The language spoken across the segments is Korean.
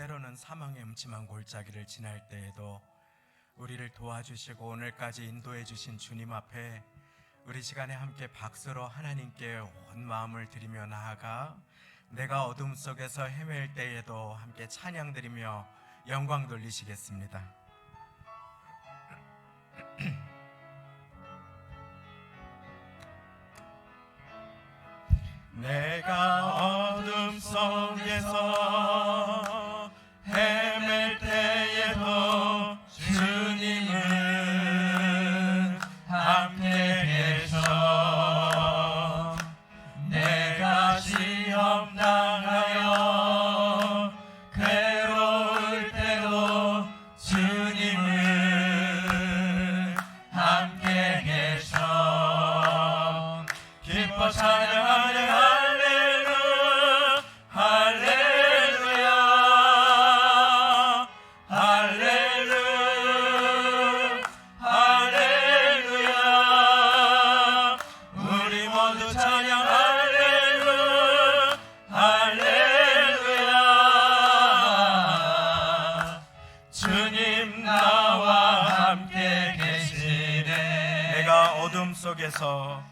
때로는 사망의 음침한 골짜기를 지날 때에도 우리를 도와주시고 오늘까지 인도해 주신 주님 앞에 우리 시간에 함께 박수로 하나님께 온 마음을 드리며 나아가 내가 어둠 속에서 헤맬 때에도 함께 찬양 드리며 영광 돌리시겠습니다. 내가 어둠 속에서 헤맬 때에도 주님은 함께 계셔. 내가 시험 당하여 괴로울 때도 주님은 함께 계셔. 기뻐 찬양하네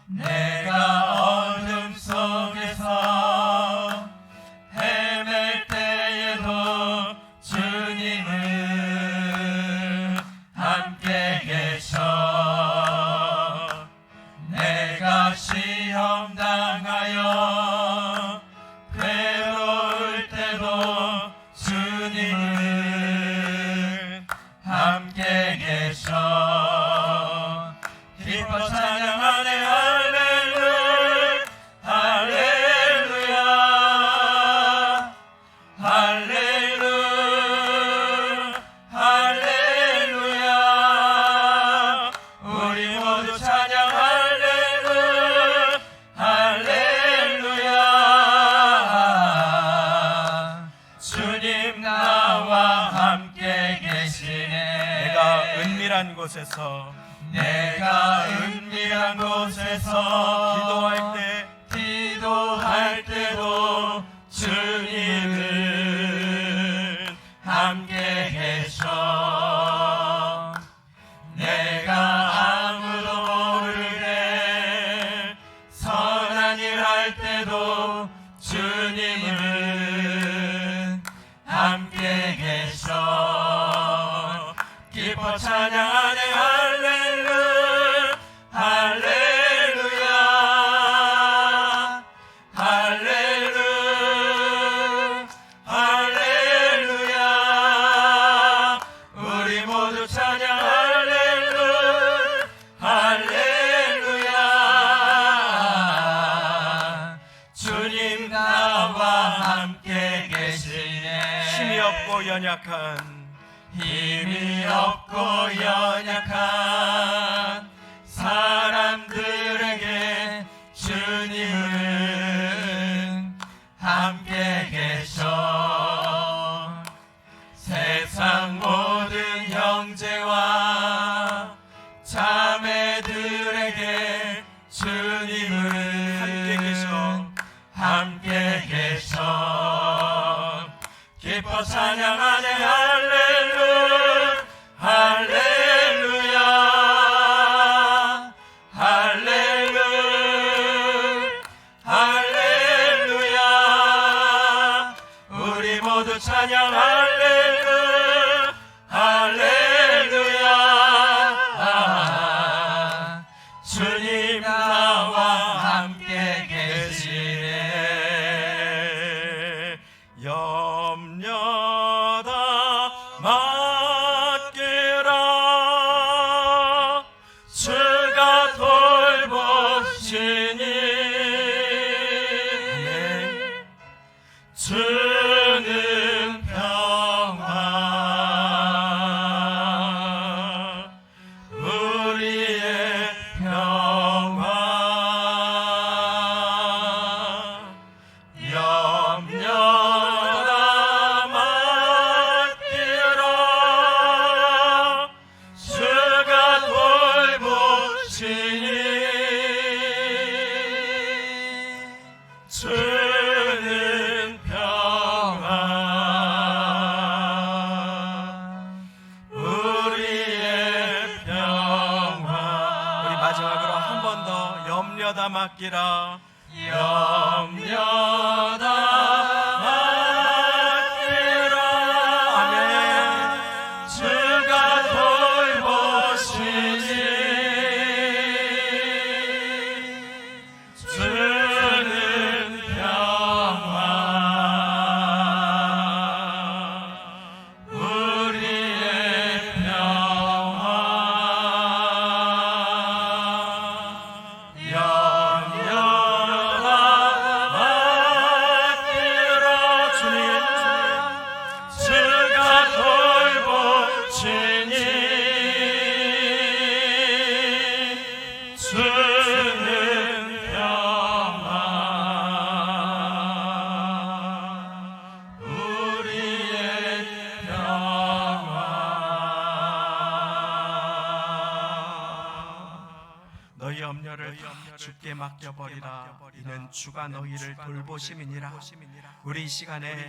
내가 어둠 속에서 헤맬 때에도 주님은 함께 계셔. 내가 시험 당하여 괴로울 때도 주님은 함께 계셔. 기뻐 찬양하네 할렐루야 할렐루야 할렐루야. 우리 모두 찬양 할렐루야 할렐루야. 주님 나와 함께 계시네. 내가 은밀한 곳에서 기도할 때도 주님은 함께 계셔. 내가 아무도 모르게 선한 일 할 때도 주님은 함께 계셔. 기뻐 찬양하네 할렐루야 할렐루야 할렐루야 할렐루야. 우리 모두 찬양 할렐루야 할렐루야. 주님 나와 함께 계시네. 힘이 없고 연약한 사람들에게 주님은 함께 계셔. 세상 모든 형제와 자매들에게 주님은 함께 계셔. 기뻐 찬양하네 할렐루야 할렐루야 할렐루야 할렐루야. 우리 모두 찬양 할렐루야 할렐루야. 주님 나와 함께 계시네. 염려다 맡기라. 주가 돌보시니 주는 평화 염려다 맡기라. 염려다 맡기라. 아멘. 주가 돌보시니 주는 평화 우리의 평화 염려다 맡기라. 주님 주가 돌보시니 주는 평화 우리의 평화. 너희 염려를 다 주께 맡겨버리라. 이는 주가 너희를 돌보심이니라. 우리 이 시간에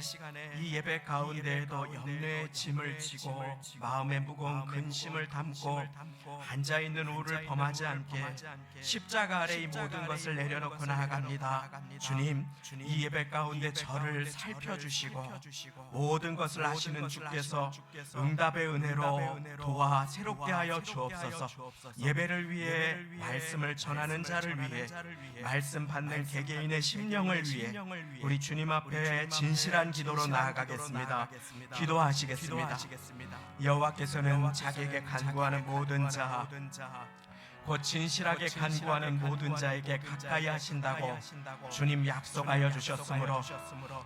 이 예배 가운데에도 염려의 짐을 지고 마음에 무거운 근심을 담고 앉아있는 우리를 범하지 않게 십자가 아래 이 모든 것을 내려놓고 나아갑니다. 주님, 이 예배 가운데 저를 살펴주시고 모든 것을 아시는 주께서 응답의 은혜로 도와 새롭게 하여 주옵소서. 예배를 위해 말씀을 전하는 자를 위해 말씀 받는 개개인의 심령을 위해 우리 주님 앞에 진실한 기도로 나아가겠습니다. 기도하시겠습니다. 여호와께서는 자기에게 간구하는 모든 자 곧 진실하게 간구하는 모든 자에게 가까이 하신다고 주님 약속하여 주셨으므로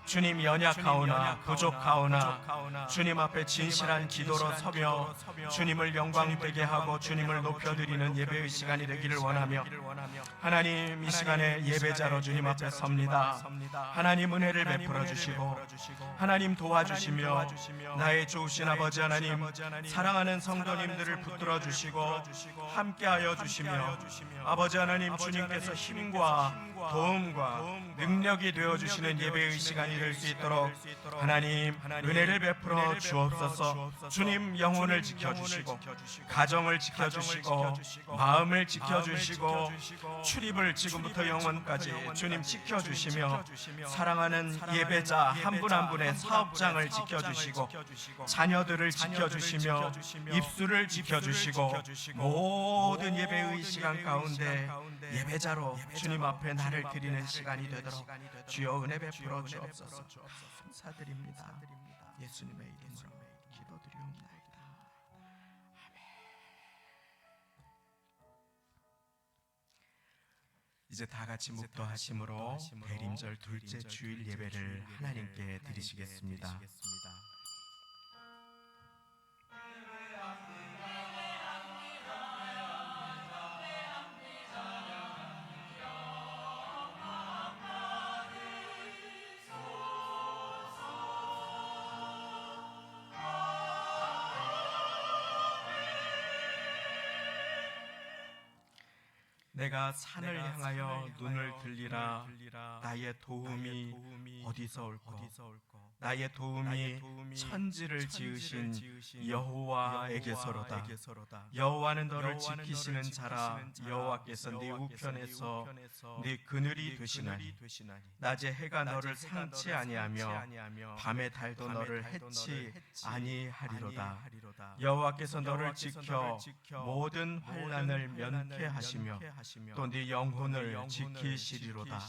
주님 연약하오나 부족하오나 주님 앞에 진실한 기도로 서며 주님을 영광되게 하고 주님을 높여드리는 예배의 시간이 되기를 원하며 하나님, 이 시간에 예배자로 주님 앞에 섭니다. 하나님 은혜를 베풀어 주시고 하나님 도와주시며 나의 좋으신 아버지 하나님, 사랑하는 성도님들을 붙들어 주시고 함께하여 주시며 아버지 하나님, 주님께서 힘과 도움과 능력이 되어주시는 예배의 시간이 될 수 있도록 하나님 은혜를 베풀어 주옵소서. 주님, 영혼을 지켜주시고 가정을 지켜주시고 마음을 지켜주시고 출입을 지금부터 영원까지 주님 지켜주시며 사랑하는 예배자 한 분 한 분의 사업장을 지켜주시고 자녀들을 지켜주시며 입술을 지켜주시고 모든 예배의 시간 가운데 예배자로 주님 앞에 나를 드리는 시간이 되도록 주여 은혜 베풀어 주옵소서. 감사드립니다. 예수님의 이름으로 기도드리옵나이다. 아멘. 이제 다 같이 묵도하심으로 대림절 둘째 주일 예배를 하나님께 드리시겠습니다. 내가 산을 향하여 눈을 들리라. 나의 도움이 어디서 올꼬? 나의 도움이 천지를 지으신 여호와에게서로다. 여호와는 너를 지키시는 자라. 여호와께서 네 우편에서 네 그늘이 되시나니 낮에 해가 너를 상치 아니하며 밤에 달도 너를 해치 아니하리로다. 여호와께서 너를 지켜 모든 환난을 면케하시며 또 네 영혼을 지키시리로다.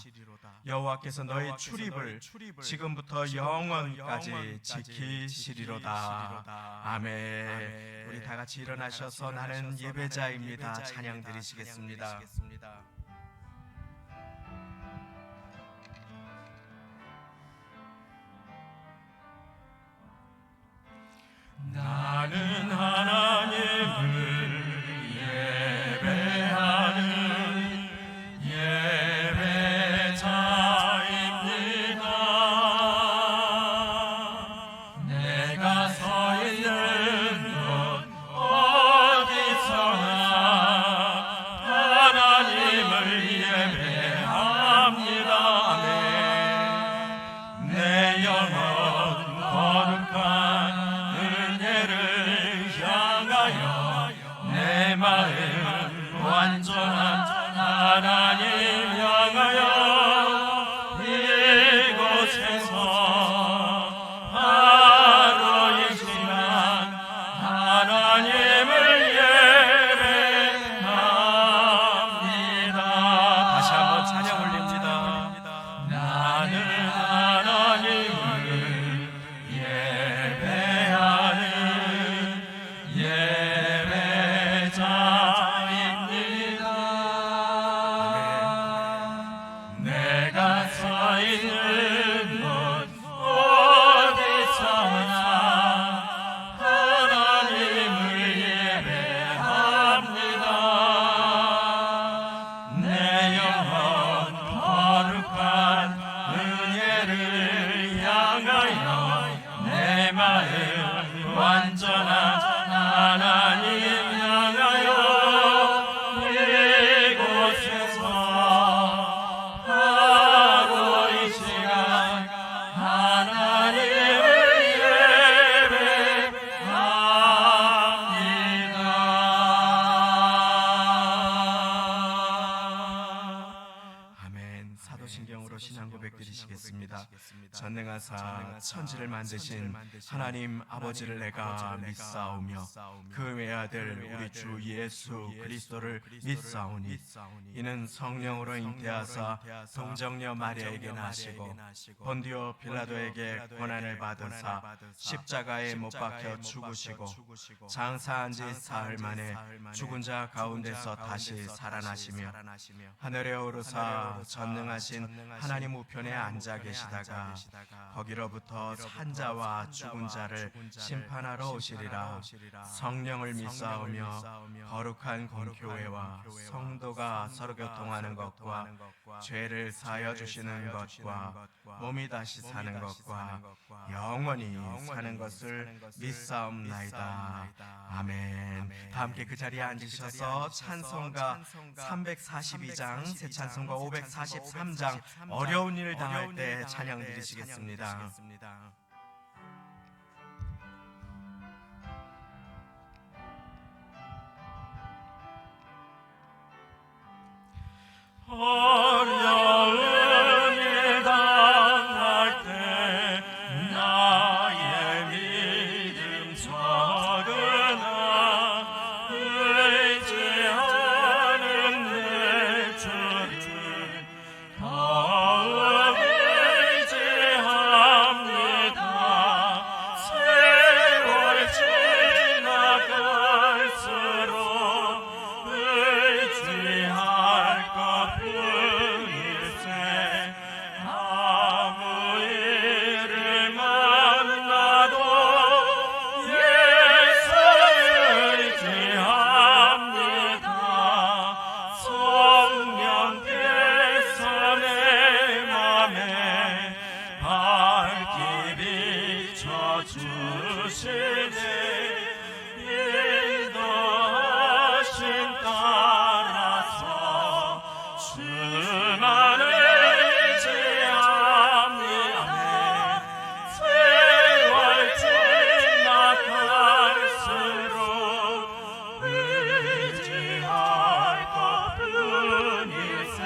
여호와께서 너의 출입을 지금부터 영원까지 지키시리로다. 아멘. 우리 다 같이 일어나셔서 나는 예배자입니다 찬양 드리시겠습니다. 나는 하나님을 예배하는 예배자입니다. 내가 서 있는 곳 어디서나 하나님을 마음 완전한 하나님 향하여 이곳에서 하고 이 시간 하나님을 예배합니다. 아멘. 사도신경으로 신앙 고백 드리시겠습니다. 전능하사 천지를 만드신 하나님 아버지를 내가 믿사오며 그 외아들 우리 주 예수 그리스도를 믿사오니 이는 성령으로 잉태하사 동정녀 마리아에게 나시고 본디오 빌라도에게 고난을 받으사 십자가에 못 박혀 죽으시고 장사한 지 사흘 만에 죽은 자 가운데서 다시 살아나시며 하늘에 오르사 전능하신 하나님 우편에 앉아 계시다가 거기로부터 산자와 죽은 자를 심판하러 오시리라. 성령을 믿사오며 거룩한 공교회와 성도가 서로 교통하는 것과 죄를 사하여 주시는 것과 몸이 다시 사는 것과 영원히 사는 것을 믿사옵나이다. 아멘. 다 함께 그 자리에 앉으셔서 찬송가 342장 새 찬송가 543장 어려운 일 당할 때 찬양 드리시겠습니다. 어려운 일 당할 때 나의 믿음 적으나 의지하는 내 주를 더욱 의지합니다. 세월 지나갈수록 의지할 것뿐일세. 아무 일을 만나도 예수 의지합니다. 성령께서 내 맘에 밝게 비춰주시네. 인도하심 따라서 주만 의지합니다. 세월 지나갈수록 의지할 것뿐일세.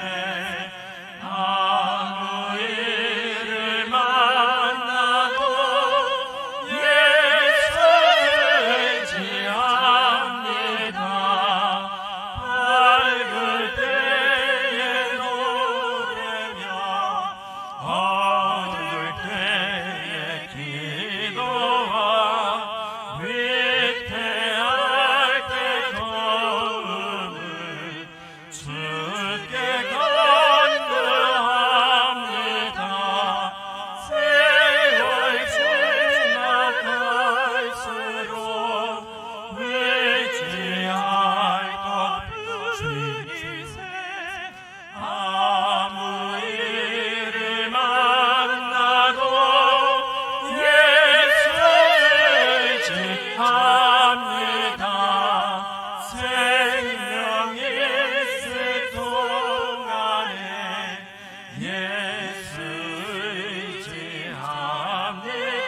아무 일을 만나도 예수 의지합니다. 밝을 때에 노래며 어두울 때에 기도와 위태할 때 도움을 주께 간구합니다. 세월 지나갈수록 의지할 것뿐이세. 아무 일을 만나도 예수 의지합니다. 생명 있을 동안에 예수 의지합니다.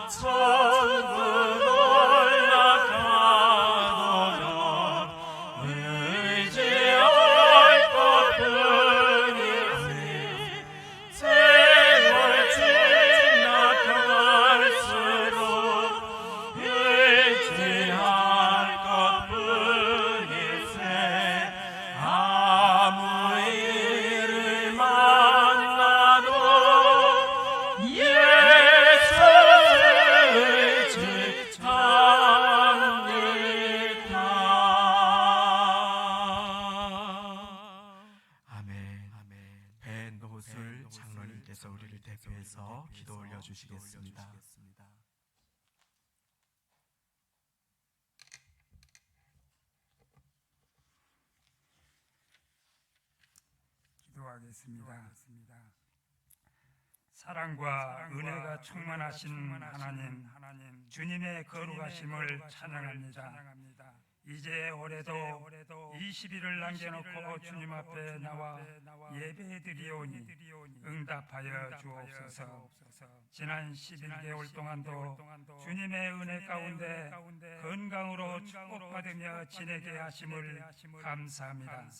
천국 올라가도록 의지할 것뿐이지. 세월 지나갈수록 의지할 것뿐일세. 아무 일을 만나도 예수 의지합니다. 아멘. 배노술 장로님께서 우리를 대표해서 기도 올려주시겠습니다. 기도하겠습니다. 사랑과 은혜가 충만하신 하나님, 주님의 거룩하심을 찬양합니다. 이제 올해도 20일을 남겨놓고 주님 앞에 나와 예배드리오니 응답하여 주옵소서. 지난 11개월 동안도 주님의 은혜 가운데 건강으로 축복받으며 지내게 하심을 감사합니다.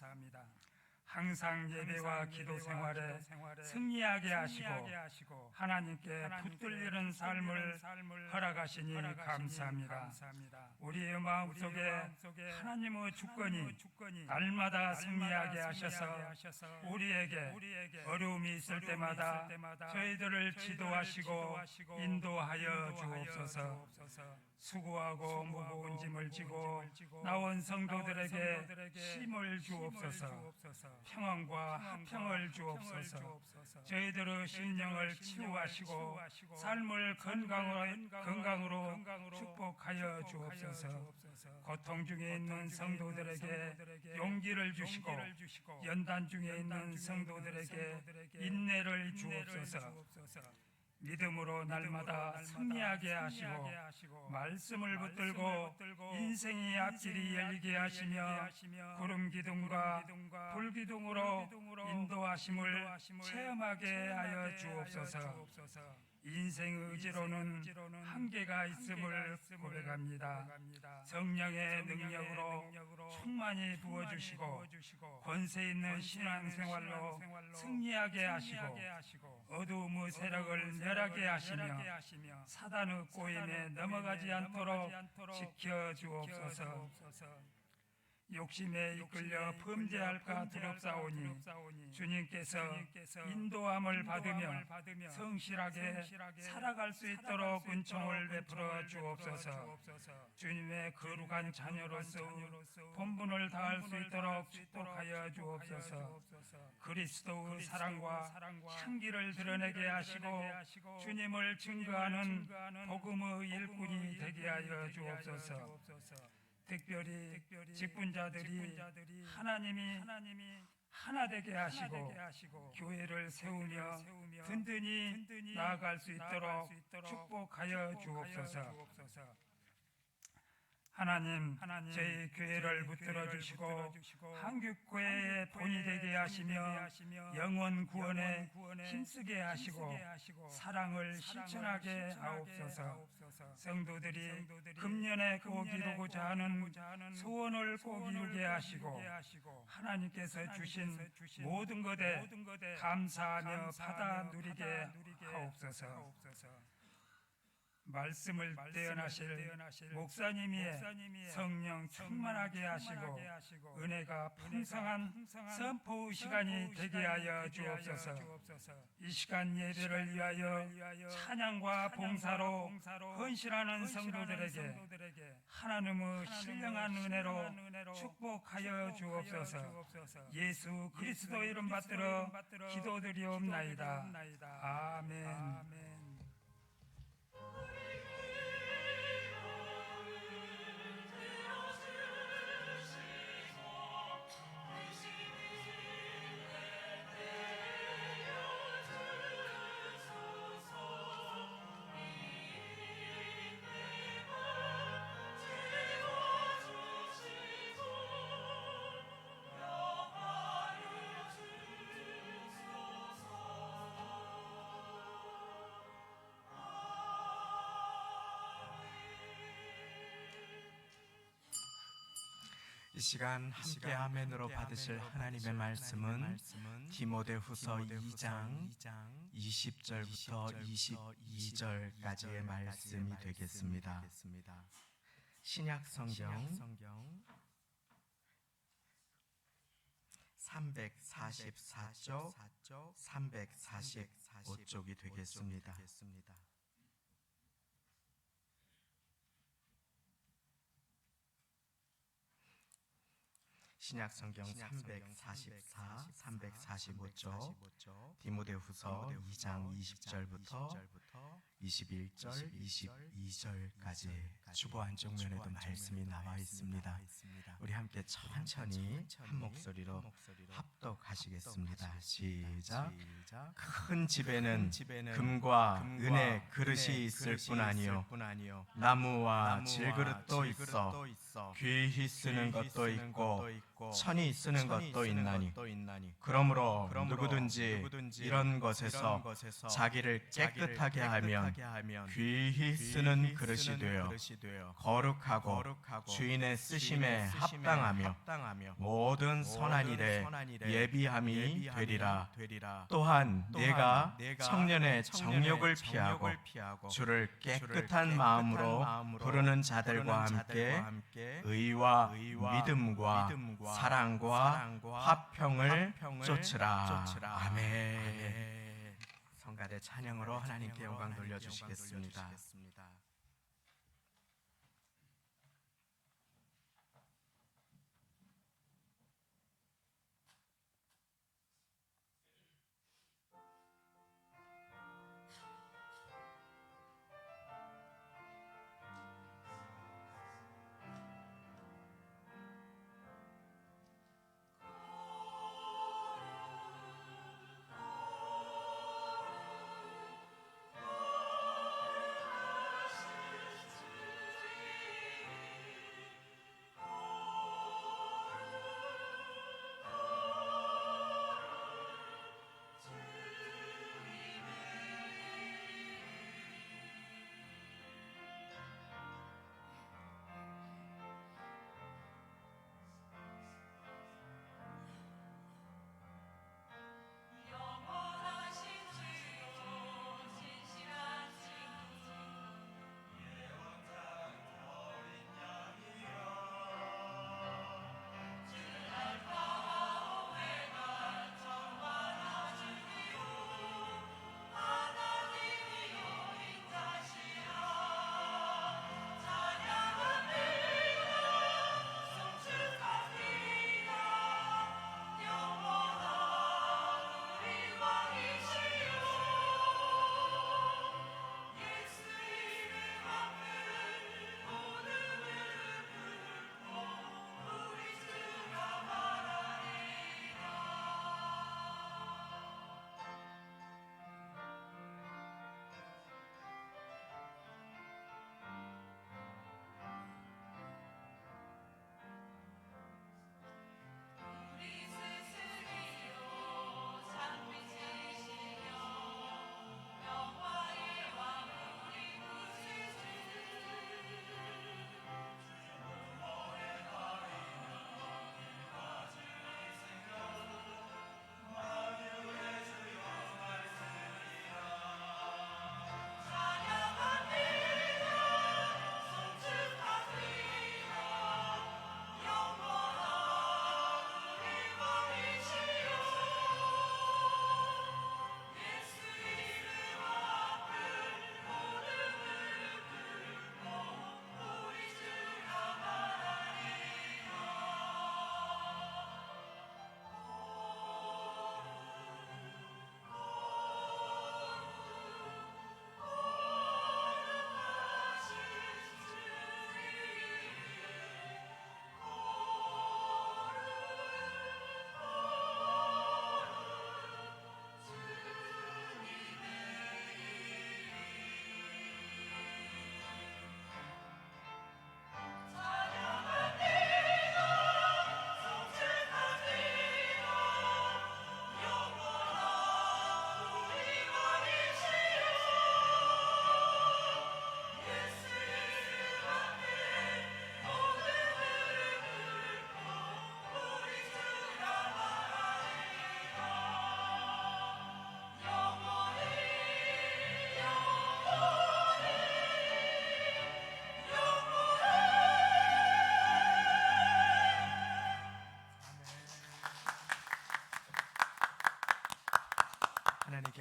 항상 예배와 기도 생활에 승리하게 하시고 하나님께 붙들리는 삶을 허락하시니 감사합니다. 우리의 마음속에 하나님의 주권이 날마다 승리하게 하셔서 우리에게 어려움이 있을 때마다 저희들을 지도하시고 인도하여 주옵소서. 수고하고 무거운 짐을 지고 나온 성도들에게 힘을 주옵소서. 평안과 화평을 주옵소서. 저희들의 심령을 치유하시고 삶을 건강으로 축복하여 주옵소서. 고통 중에 있는 성도들에게 용기를 주시고 연단 중에 있는 성도들에게 인내를 주옵소서. 믿음으로 날마다 승리하게 하시고 말씀을 붙들고 인생의 앞길이 열리게 하시며 구름 기둥과 불 기둥으로 인도하심을 체험하게 하여 주옵소서. 인생의 의지로는 한계가 있음을 고백합니다. 성령의 능력으로 충만히 부어주시고 권세 있는 신앙생활로 승리하게 하시고 어두움의 세력을 멸하게 하시며 사단의 꼬임에 넘어가지 않도록 지켜주옵소서. 욕심에 이끌려 범죄할까 두렵사오니 주님께서 인도함을 받으며 성실하게 살아갈 수 있도록 은총을 베풀어 주옵소서. 주님의 거룩한 자녀로서 본분을 다할 수 있도록 축복하여 주옵소서. 그리스도의 사랑과 향기를 드러내게 하시고 주님을 증거하는 복음의 일꾼이 되게 하여 주옵소서. 특별히 직분자들이 하나님이 하나 되게 하시고 교회를 세우며 든든히 나아갈 수 있도록 축복하여 주옵소서. 하나님, 저희 교회를 붙들어 주시고 한국교회의 본이 되게 하시며 영원 구원에 힘쓰게 하시고 사랑을 실천하게 하옵소서. 성도들이 금년에 꼭 이루고자 하는 소원을 꼭 이루게 하시고 하나님께서 주신 모든 것에 감사하며 받아 누리게 하옵소서. 말씀을 대언하실 목사님이 성령 충만하게 하시고 은혜가 풍성한 선포 시간이 되게 하여 주옵소서. 이 시간 예배를 위하여 찬양과 봉사로 헌신하는 성도들에게 하나님의 신령한 은혜로 축복하여 주옵소서. 예수 그리스도 이름 받들어 기도드리옵나이다. 아멘. 이 시간 함께 아멘으로 받으실 하나님의 말씀은 디모데후서 2장 20절부터 22절까지의 말씀이 되겠습니다. 신약 성경 344쪽 345쪽이 되겠습니다. 신약 성경 344, 345쪽 디모데후서 2장 20절부터 21절, 22절까지 주보 한쪽 면에도 말씀이 나와 있습니다. 우리 함께 천천히 한 목소리로 합독하시겠습니다. 시작. 큰 집에는 금과 은의 그릇이 있을 뿐 아니요 나무와 질그릇도 있어 귀히 쓰는 것도 있고 천이 쓰는 것도 있나니 그러므로 누구든지 이런 것에서 자기를 깨끗하게 하면 귀히 쓰는 그릇이 되어 거룩하고 주인의 쓰심에 합당하며 모든 선한 일에 예비함이 되리라. 또한 내가 청년의 정욕을 피하고 주를 깨끗한 마음으로 부르는 자들과 함께 의와 믿음과 사랑과 화평을 쫓으라. 아멘. 성가대 찬양으로 하나님께 영광 돌려주시겠습니다.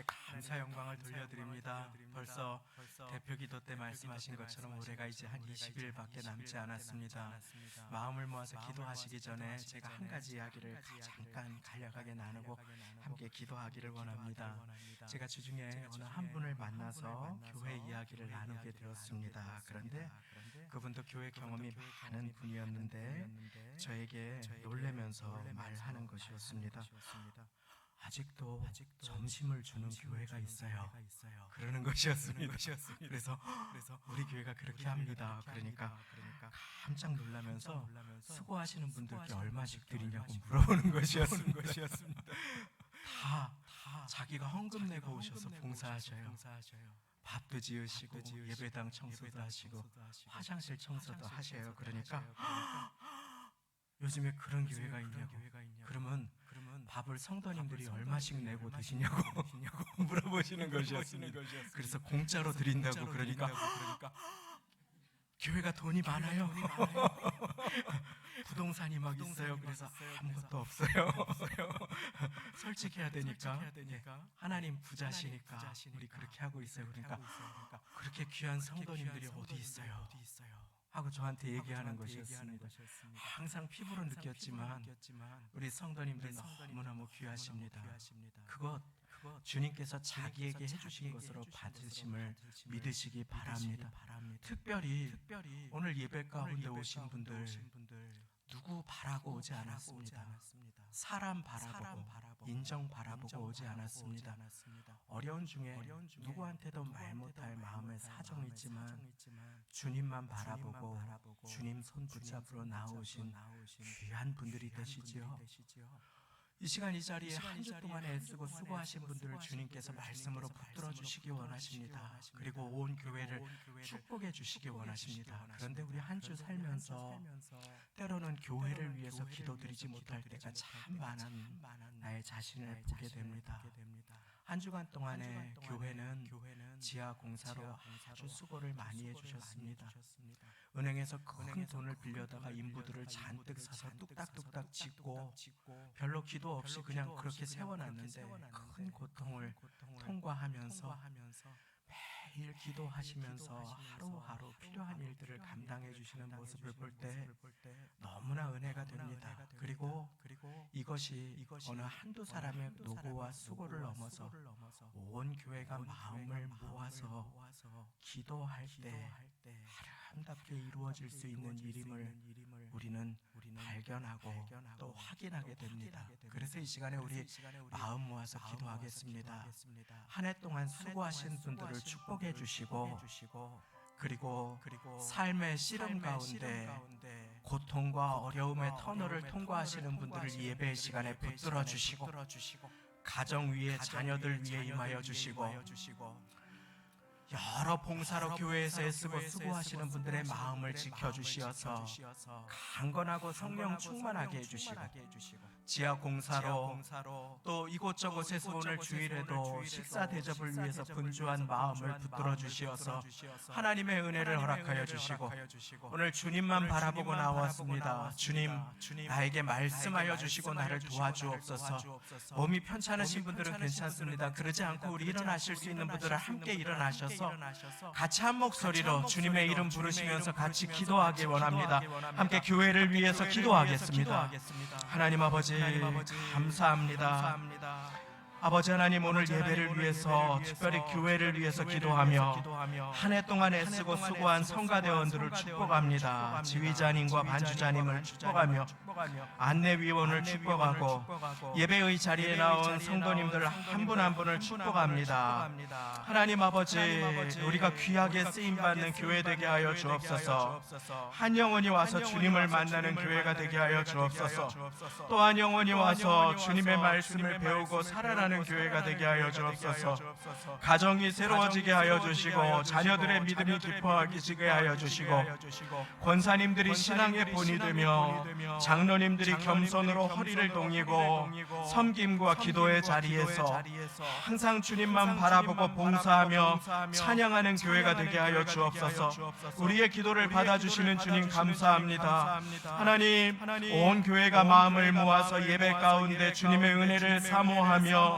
감사 영광을 돌려드립니다. 벌써 대표 기도 때 말씀하신 것처럼 올해가 이제 한 20일밖에 남지 않았습니다. 마음을 모아서 기도하시기 전에 제가 한 가지 이야기를 잠깐 간략하게 나누고 함께 기도하기를 원합니다. 제가 주중에 어느 한 분을 만나서 교회 이야기를 나누게 되었습니다. 그런데 그분도 교회 경험이 많은 분이었는데 저에게 놀래면서 말하는 것이었습니다. 아직도 점심을 주는 교회가 있어요. 그러는 것이었습니다. 그래서 우리 교회가 그렇게 합니다. 그러니까 깜짝 놀라면서 수고하시는 분들께 얼마씩 드리냐고 물어보는 것이었습니다. 다 자기가 헌금 내고 오셔서 봉사하셔요. 밥도 지으시고 예배당 청소도 하시고 화장실 청소도 하셔요. 그러니까 요즘에 그런 교회가 있냐고. 그러면 밥을 성도님들이 얼마씩 내고 드시냐고 물어보시는 것이었습니다. 그래서 공짜로 드린다고. 그러니까 교회가 돈이 많아요. 부동산이 막 있어요. 그래서 아무것도 없어요. 솔직해야 되니까 하나님 부자시니까 우리 그렇게 하고 있어요. 그러니까 그렇게 귀한 성도님들이 어디 있어요 하고 저한테 얘기하는 것이었습니다. 항상 피부로 느꼈지만 우리 성도님들 너무너무 귀하십니다. 그것 주님께서 자기에게 해주신 것으로 받으심을 믿으시기 바랍니다. 특별히 오늘 예배 가운데 오신 분들 누구 바라고 오지 않았습니다. 사람 바라보고 인정 바라보고 오지 않았습니다. 어려운 중에 누구한테도 말 못할 마음의 사정이 있지만 주님만 바라보고 주님 손 붙잡으러 나오신 귀한 분들이 되시지요. 이 시간 이 자리에 한 주 동안 애쓰고 수고하신 분들을 주님께서 말씀으로 붙들어 주시기 원하십니다. 그리고 온 교회를 축복해 주시기 원하십니다. 그런데 우리 한 주 살면서 때로는 교회를 위해서 기도드리지 못할 때가 참 많은 나의 자신을 보게 됩니다. 한 주간 동안에 교회는 지하 공사로 아주 수고를 많이 해주셨습니다. 은행에서 큰 돈을 빌려다가 인부들을 잔뜩 사서 뚝딱뚝딱 짓고 별로 기도 없이 그냥 그렇게 세워놨는데 큰 고통을 통과하면서 매일 기도하시면서 하루하루 필요한 일들을 감당해 주시는 모습을 볼 때 너무나 은혜가 됩니다. 그리고 이것이 어느 한두 사람의 노고와 수고를 넘어서 온 교회가 마음을 모아서 기도할 때 아름답게 이루어질 수 있는 일임을 우리는 발견하고 또 확인하게 됩니다. 그래서 이 시간에 우리 마음 모아서 기도하겠습니다. 한 해 동안 수고하신 분들을 축복해 주시고 그리고 삶의 씨름 가운데 고통과 어려움의 터널을 통과하시는 분들을 이 예배의 시간에 붙들어 주시고 가정 위에 자녀들 위에 임하여 주시고 여러 봉사로 교회에서 애쓰고 수고하시는 분들의 마음을 지켜주시어서 강건하고 성령 충만하게 해주시고 지하 공사로 또 이곳저곳에서 오늘 주일에도 식사 대접을 위해서 분주한 마음을 붙들어 주시어서 하나님의 은혜를 허락하여 주시고 오늘 주님만 바라보고 나왔습니다. 주님 나에게 말씀하여 주시고 나를 도와주옵소서. 몸이 편찮으신 분들은 괜찮습니다. 그러지 않고 우리 일어나실 수 있는 분들은 함께 일어나셔서 같이 한 목소리로 주님의 이름 부르시면서 같이 기도하기 원합니다. 함께 교회를 위해서 기도하겠습니다. 하나님 아버지 감사합니다. 아버지 하나님 오늘 예배를 위해서 특별히 교회를 위해서 기도하며 한 해 동안 애쓰고 수고한 성가대원들을 축복합니다. 지휘자님과 반주자님을 축복하며 안내위원을 축복하고 예배의 자리에 나온 성도님들 한 분 한 분을 축복합니다. 하나님 아버지 우리가 귀하게 쓰임받는 교회 되게 하여 주옵소서. 한 영혼이 와서 주님을 만나는 교회가 되게 하여 주옵소서. 또 한 영혼이 와서 주님의 말씀을 배우고 살아나는 교회가 되게 하여 주옵소서. 가정이 새로워지게 하여 주시고 자녀들의 믿음이 깊어지게 하여 주시고 권사님들이 신앙의 본이 되며 장로님들이 겸손으로 허리를 동이고 섬김과 기도의 자리에서 항상 주님만 바라보고 봉사하며 찬양하는 교회가 되게 하여 주옵소서. 우리의 기도를 받아주시는 주님 감사합니다. 하나님 온 교회가 마음을 모아서 예배 가운데 주님의 은혜를 사모하며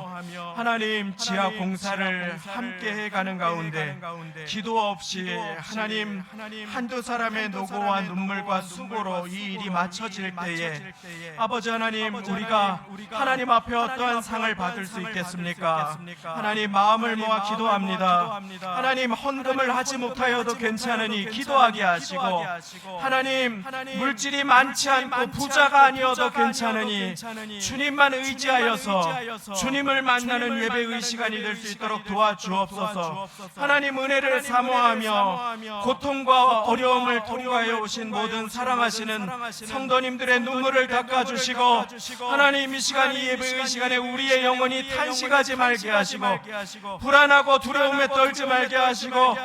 하나님 지하 공사를 함께 해가는 가운데 기도 없이 하나님 한두 사람의 노고와 눈물과 수고로 이 일이 맞춰질 때에 아버지 하나님, 우리가 하나님 앞에 어떠한 상을 받을 수 있겠습니까? 하나님, 마음을 모아 기도합니다. 하나님, 헌금을 하지 못하여도 괜찮으니 기도하게 하시고, 하나님, 물질이 많지 않고 부자가 아니어도 괜찮으니 주님만 의지하여서 주님을 만나는 예배의 시간이 될 수 있도록 도와주옵소서. 하나님, 은혜를 사모하며 고통과 어려움을 통과해 오신 모든 사랑하시는 성도님들의 눈물을 닦아주시고, 하나님, 이 시간, 이 예배의 시간에 우리의 영혼이 탄식하지 말게 하시고, 불안하고 두려움에 떨지 말게 하시고,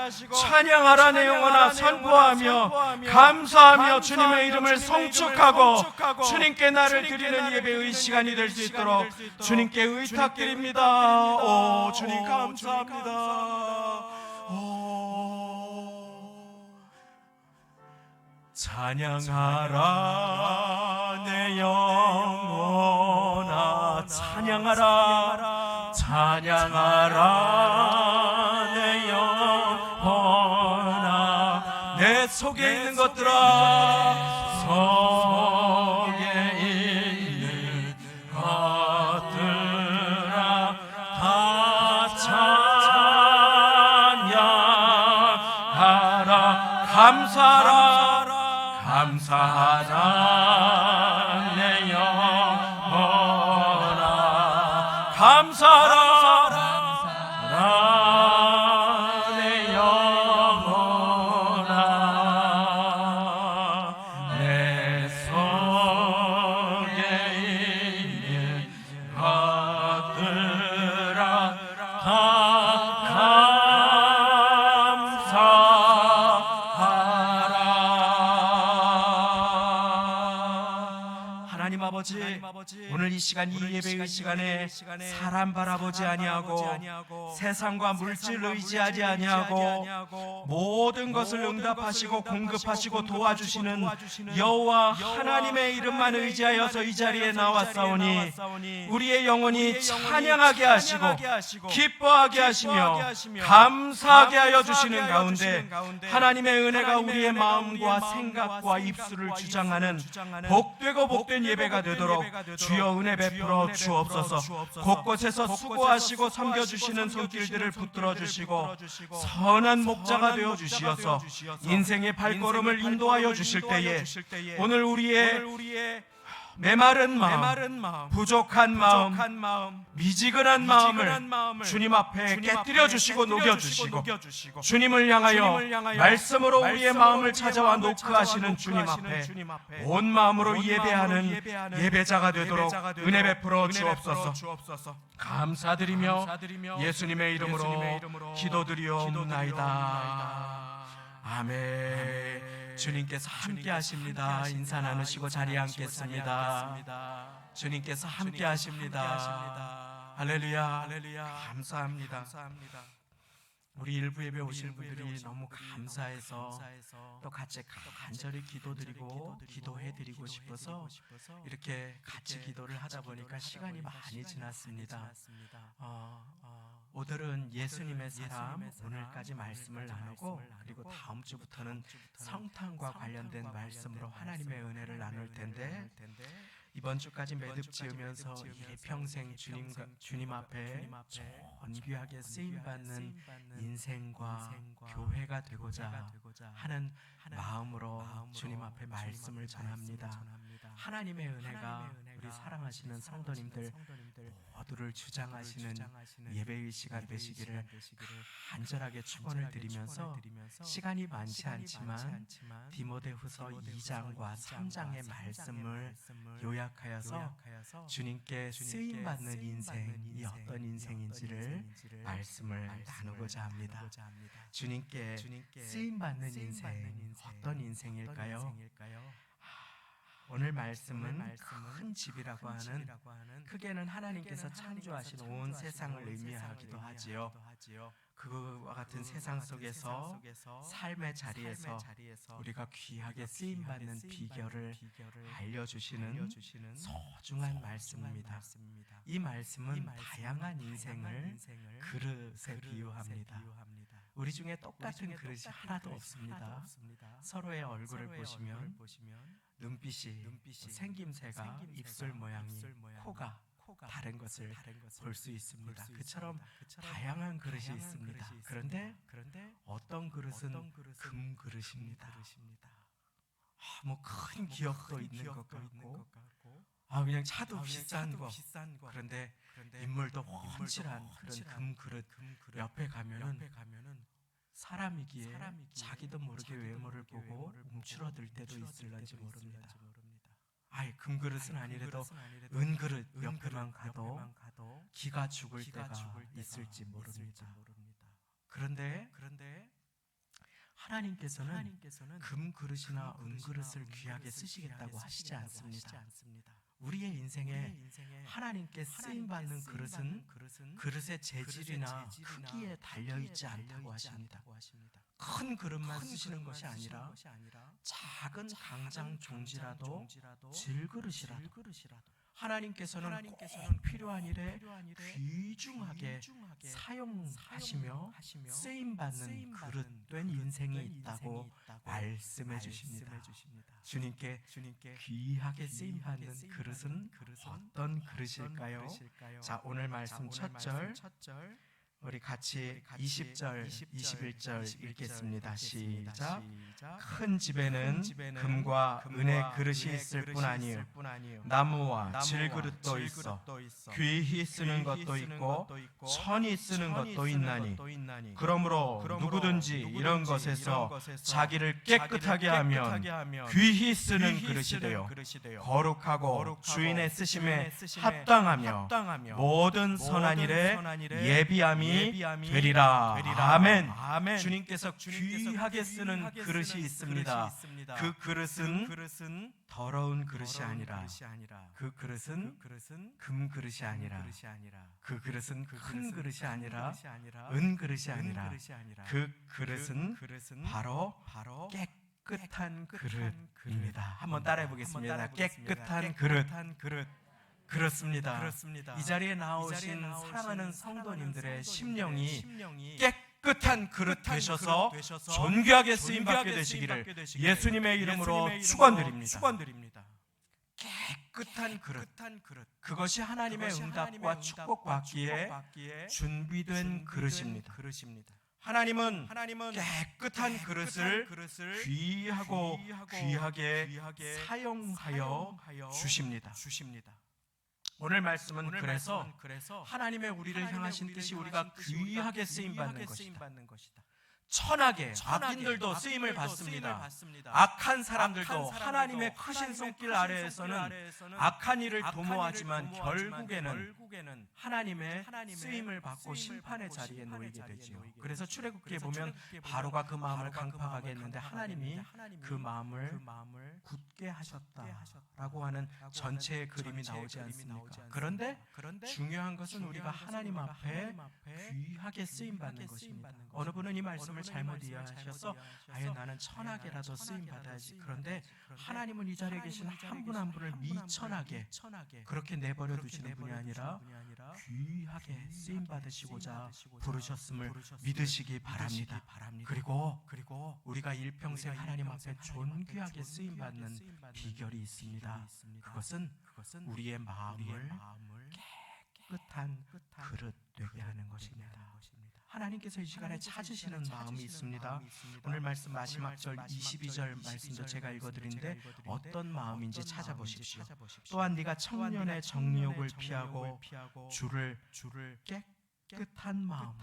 찬양하라 내 영혼아, 선포하며 감사하며 주님의 이름을 송축하고 주님께 나를 드리는 예배의 시간이 될 수 있도록 주님께 의탁드립니다. 오 주님 감사합니다. 찬양하라 내 영혼아, 찬양하라, 찬양하라 내 영혼아, 내 속에 있는 것들아, 속에 있는 것들아 다 찬양하라, 감사하라, 감사하라 내 영혼아, 감사하라 내 영혼아, 내 속에 있는 것들아 다 하나님 아버지, 오늘 이 시간, 이 예배의 시간에 사람 바라보지 아니하고 세상과 물질 의지하지 아니하고 모든 것을 응답하시고 공급하시고 도와주시는 여호와 하나님의 이름만 의지하여서 이 자리에 나왔사오니 우리의 영혼이 찬양하게 하시고 기뻐하게 하시며 감사하게 하여 주시는 가운데 하나님의 은혜가 우리의 마음과 생각과 입술을 주장하는 복되고 복된 예배가 되도록 주여 은혜 베풀어 주옵소서. 곳곳에서 수고하시고 섬겨주시는 손길들을 붙들어 주시고 선한 목자가 되어 주시어서 인생의 발걸음을 인도하여 주실 때에 오늘 우리의 메마른 마음, 부족한 마음, 미지근한 마음을 주님 앞에 깨뜨려 주시고 녹여 주시고 주님을 향하여 말씀으로 우리의 마음을 찾아와 노크하시는 주님 앞에 온 마음으로 예배하는 예배자가 되도록 은혜 베풀어 주옵소서. 감사드리며 예수님의 이름으로 기도드리옵나이다. 아멘. 주님께서 함께 하십니다. 인사 나누시고 자리에 앉겠습니다. 주님께서 함께 하십니다. 할렐루야. 감사합니다. 우리 일부 예배 오신 분들이 너무 감사해서 또 같이 간절히 기도드리고 기도해드리고 싶어서 이렇게 같이 기도를 하다 보니까 시간이 많이 지났습니다. 오늘은 예수님의 사람, 오늘까지 말씀을 나누고 그리고 다음 주부터는 성탄과 관련된 말씀으로 하나님의 은혜를 나눌 텐데 이번 주까지 매듭 지으면서 일평생 주님 앞에 존귀하게 쓰임받는 인생과 교회가 되고자 하는 마음으로 주님 앞에 말씀을 전합니다. 하나님의 은혜가 우리 사랑하시는 성도님들 모두를 주장하시는 예배의 시간 되시기를 간절하게 축원을 드리면서 시간이 많지 않지만 디모데후서 2장과 3장의 말씀을 요약하여서 주님께 쓰임받는 인생이 어떤 인생인지를 말씀을 나누고자 합니다. 주님께 쓰임받는 인생 어떤 인생일까요? 오늘 말씀은 큰 집이라고 하는, 크게는 하나님께서 창조하신 온 세상을 의미하기도 하지요. 그와 같은 세상 속에서 삶의 자리에서 우리가 귀하게 쓰임 받는 비결을 알려주시는 소중한 말씀입니다. 이 말씀은 다양한 인생을 그릇에 비유합니다. 우리 중에 똑같은 그릇이 하나도 없습니다. 서로의 얼굴을 보시면 눈빛이, 생김새가, 입술 모양이, 코가 다른 것을 볼 수 있습니다. 그처럼 다양한 그릇이 있습니다. 그런데 어떤 그릇은 금 그릇입니다. 뭐 큰 기업도 있는 것 같고, 그냥 차도 비싼 거. 그런데 인물도 훤칠한 그런 금 그릇 옆에 가면은 사람이기에 자기도 모르게 외모를 보고 움츠러들 때도 있을런지 모릅니다. 금그릇은 아니래도 은그릇 옆에만 가도 기가 죽을 때가 있을지 모릅니다. 그런데 하나님께서는 금그릇이나 은그릇을 귀하게 쓰시겠다고 하시지 않습니다. 우리의 인생에 하나님께 쓰임받는 그릇은 그릇의 재질이나 크기에 달려있지 않다고 하십니다. 큰 그릇만 쓰시는 것이 아니라 작은 강장 종지라도 질그릇이라도 하나님께서는 꼭 필요한 일에 귀중하게 사용하시며 쓰임받는 그릇된 인생이 있다고 말씀해 주십니다. 주님께 귀하게 쓰임받는 그릇은 어떤 그릇일까요? 자, 오늘 말씀 첫 절 우리 같이 20절, 21절 읽겠습니다. 시작. 큰 집에는 금과 은의 그릇이 있을 뿐 아니요 나무와 질그릇도 있어 귀히 쓰는 것도 있고 천히 쓰는 것도 있나니 그러므로 누구든지 이런 것에서 자기를 깨끗하게 하면 귀히 쓰는 그릇이 되어 거룩하고 주인의 쓰심에 합당하며 모든 선한 일에 예비함이 되리라. 아멘. 주님께서 귀하게 쓰는 그릇이 있습니다. 그 그릇은 더러운 그릇이 아니라, 그 그릇은 금 그릇이 아니라, 그 그릇은 큰 그릇이 아니라, 은 그릇이 아니라, 그 그릇은 바로 깨끗한 그릇입니다. 한번 따라해 보겠습니다. 깨끗한 그릇. 그렇습니다. 이 자리에 나오신 사랑하는 성도님들의 심령이 깨끗한 그릇 되셔서 존귀하게 쓰임받게 되시기를 예수님의 이름으로 축원드립니다. 깨끗한 그릇, 그것이 하나님의 응답과 축복받기에 준비된 그릇입니다. 하나님은 깨끗한 그릇을 귀하고 귀하게 사용하여 주십니다. 오늘 말씀은 그래서 하나님의 우리를 향하신 뜻이 우리가 귀하게 쓰임받는 것이다. 천하게 악인들도 쓰임을 받습니다. 악한 사람들도 하나님의 크신 손길 아래에서는 악한 일을 도모하지만 결국에는 하나님의 쓰임을 받고 심판의 자리에 놓이게 되지요. 그래서 출애굽기에 보면 바로가 그 마음을 강팍하게 했는데 하나님이 그 마음을 굳게 하셨다라고 하는 전체의 그림이 나오지 않습니까? 그런데 중요한 것은 우리가 하나님 앞에 귀하게 쓰임 받는 것입니다. 어느 분은 이 말씀을 잘못 이해하셔서 나는 천하게라도 쓰임 받아야지. 그런데 하나님은 이 자리에 계신 한 분 한 분을 미천하게 그렇게 내버려 두시는 분이 아니라 귀하게 쓰임 받으시고자 부르셨음을 믿으시기 바랍니다. 그리고 우리가 일평생 하나님 앞에 존귀하게 쓰임 받는 비결이 있습니다. 그것은 우리의 마음을 깨끗한 그릇 되게 하는 것입니다. 하나님께서 이 시간에 찾으시는 마음이 있습니다. 오늘 말씀 마지막 절 22절 말씀도 제가 읽어드린데 어떤 마음인지 찾아보십시오. 또한 네가 청년의 정욕을 피하고 주를 깨끗한 마음으로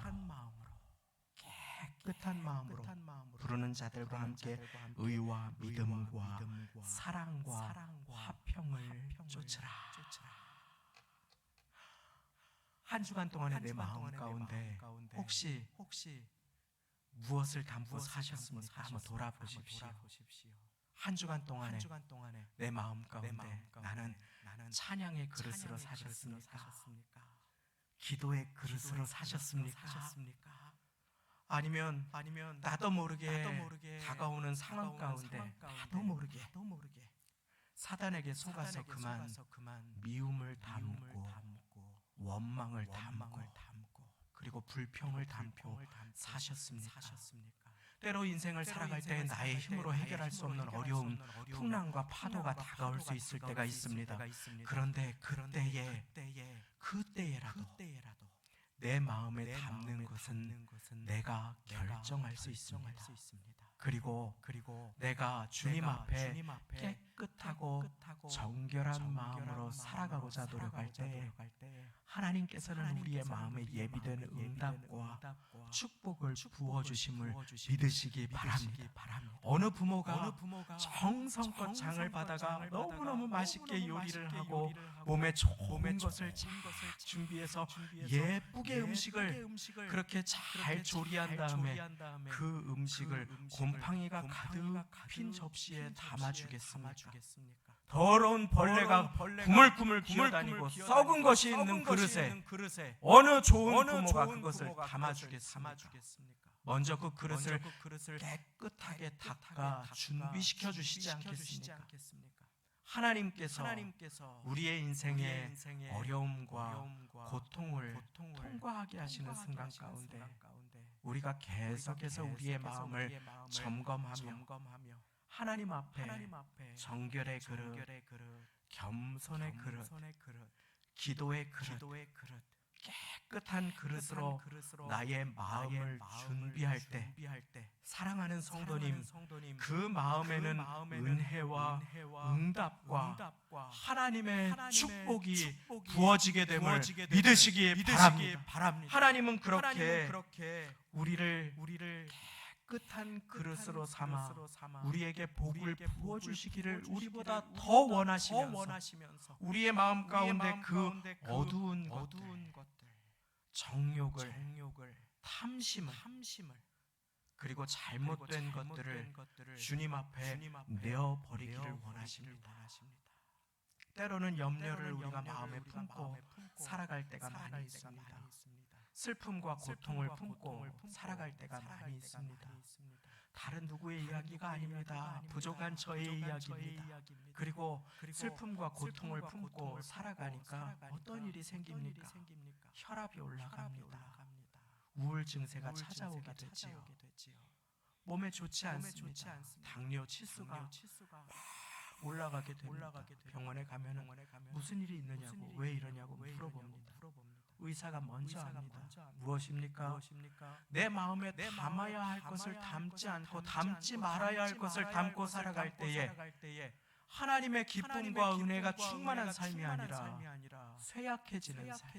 부르는 자들과 함께 의와 믿음과 사랑과 화평을 쫓으라. 한 주간 동안의 내 마음 가운데 혹시 무엇을 담고 사셨습니까? 한번 돌아보십시오. 한 주간 동안에 내 마음 가운데 나는 찬양의 그릇으로 사셨습니까? 기도의 그릇으로 사셨습니까? 아니면 나도 모르게 다가오는 상황 가운데 나도 모르게 사단에게 속아서 그만 미움을 담고 원망을 담고 그리고 불평을 담고 사셨습니까? 때로 인생을 살아갈 때 나의 힘으로 해결할 수 없는 어려움, 풍랑과 파도가 다가올 수 있을 때가 있습니다. 그런데 그때에라도 내 마음에 담는 것은 내가 결정할 수 있습니다. 그리고 내가 주님 앞에 깨끗하고 정결한 마음으로 살아가고자 노력할 때 하나님께서는 우리의 마음에 예비된 응답과 축복을 부어주심을 믿으시기 바랍니다. 어느 부모가 정성껏 장을 받아가 너무너무 맛있게 요리를 하고 몸에 좋은 것을 잘 준비해서 예쁘게 음식을 그렇게 잘 조리한 다음에 그 음식을 곰팡이가 가득 핀 접시에 담아주겠습니까? 더러운 벌레가 구물구물 기어다니고 썩은 것이 있는 그릇에 어느 좋은 부모가 그것을 담아주겠습니까? 먼저 그 그릇을 깨끗하게 닦아 준비시켜 주시지 않겠습니까? 하나님께서 우리의 인생의 어려움과 고통을 통과하게 하시는 순간 가운데 우리가 계속해서 우리의 마음을 점검하며 하나님 앞에 정결의 그릇, 겸손의 그릇, 기도의 그릇, 깨끗한 그릇으로 나의 마음을 준비할 때 사랑하는 성도님, 그 마음에는 은혜와 응답과 하나님의 축복이 부어지게 됨을 믿으시기 바랍니다. 하나님은 그렇게 우리를 깨끗한 그릇으로 삼아 우리에게 복을 부어주시기를 우리보다 더 원하시면서 우리의 마음 가운데 그 어두운 것들, 정욕을, 탐심을 그리고 잘못된 것들을 주님 앞에 내어버리기를 원하십니다. 때로는 염려를 우리가 마음에 품고 살아갈 때가 많이 있습니다. 슬픔과 고통을 품고 살아갈 때가 많이 있습니다. 다른 누구의 이야기가 아닙니다. 부족한 저의 이야기입니다. 그리고 슬픔과 고통을 품고 살아가니까 어떤 일이 생깁니까? 혈압이 올라갑니다. 우울 증세가 찾아오게 되지요. 몸에 좋지 않습니다. 당뇨 치수가 막 올라가게 됩니다. 병원에 가면 무슨 일이 있느냐고, 왜 이러냐고 물어봅니다. 의사가 먼저 합니다. 무엇입니까? 내 마음에 담아야 할 것을 담지 않고 담지 말아야 할 것을 담고 살아갈 때에 하나님의 기쁨과 은혜가 충만한 삶이 아니라 쇠약해지는 삶,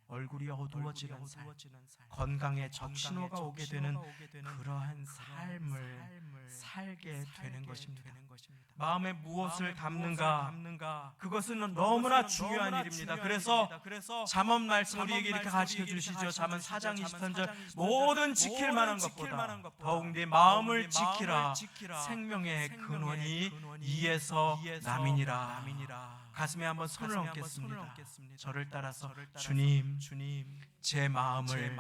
얼굴이 어두워지는 삶, 건강에 적신호가 오게 되는 그러한 삶을 살게 되는 것입니다. 마음에 무엇을 담는가, 그것은 너무나 중요한 일입니다. 그래서 잠언 말씀 우리에게 이렇게 가르쳐 주시죠. 잠언 4장 23절, 모든 지킬 만한 것보다 더욱 네 마음을 지키라. 생명의 근원이 이에서 남이니라. 가슴에 한번 손을 얹겠습니다. 저를 따라서 주님, 제 마음을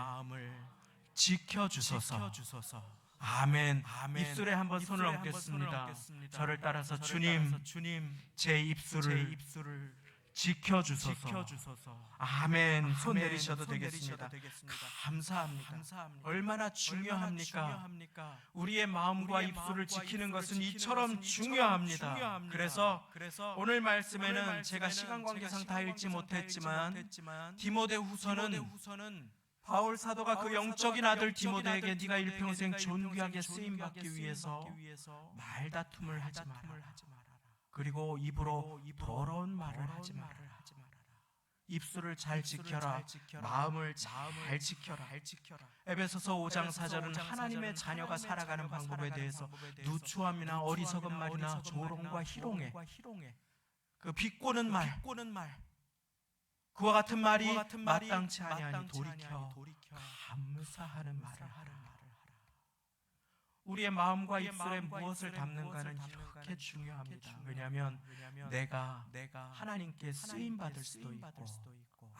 지켜주소서. 아멘. 입술에 한번 손을 얹겠습니다. 저를 따라서 주님, 제 입술을 지켜주소서. 아멘. 손 내리셔도 되겠습니다. 감사합니다. 얼마나 중요합니까? 우리의 마음과 입술을 지키는 것은 이처럼 중요합니다. 그래서 오늘 말씀에는 제가 시간 관계상 다 읽지 못했지만 디모데후서는 바울 사도가 그 영적인 아들 디모데에게 네가 일평생 존귀하게 쓰임받기 위해서 말다툼을 하지 마라. 그리고 입으로 더러운 말을 하지 마라. 입술을 잘 지켜라. 마음을 잘 지켜라. 에베소서 5장 4절은 하나님의 자녀가 살아가는 방법에 대해서 누추함이나 어리석은 말이나 조롱과 희롱에 그 비꼬는 말, 그와 같은 말이 마땅치 아니하니 돌이켜 감사하는 말을 하라. 우리의 마음과 입술에 무엇을 담는가는 이렇게 중요합니다. 왜냐하면 내가 하나님께 쓰임 받을 수도 있고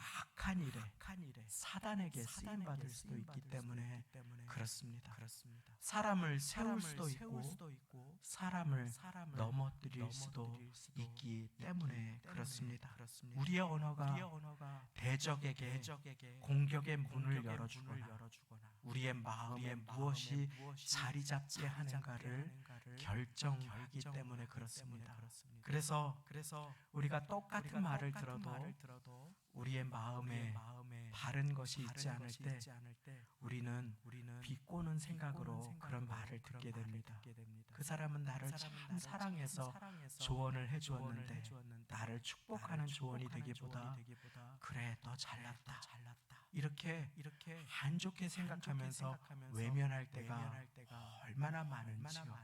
악한 일에 사단에게 쓰임 받을 수도 있기 때문에 그렇습니다. 사람을 세울 수도 있고 사람을 넘어뜨릴 수도 있기 때문에 그렇습니다. 우리의 언어가 대적에게 공격의 문을 열어주거나 우리의 마음에 무엇이 자리 잡게 하는가를 결정하기 때문에 그렇습니다. 그래서 우리가 똑같은 말을 들어도 우리의 마음에 바른 것이 있지 않을 때 우리는 비꼬는 생각으로 그런 말을 듣게 됩니다. 그 사람은 나를 참 사랑해서 조언을 해주었는데 나를 축복하는 조언이 되기보다 그래 너 잘났다 이렇게 안 좋게 생각하면서 외면할 때가 얼마나 많은지요.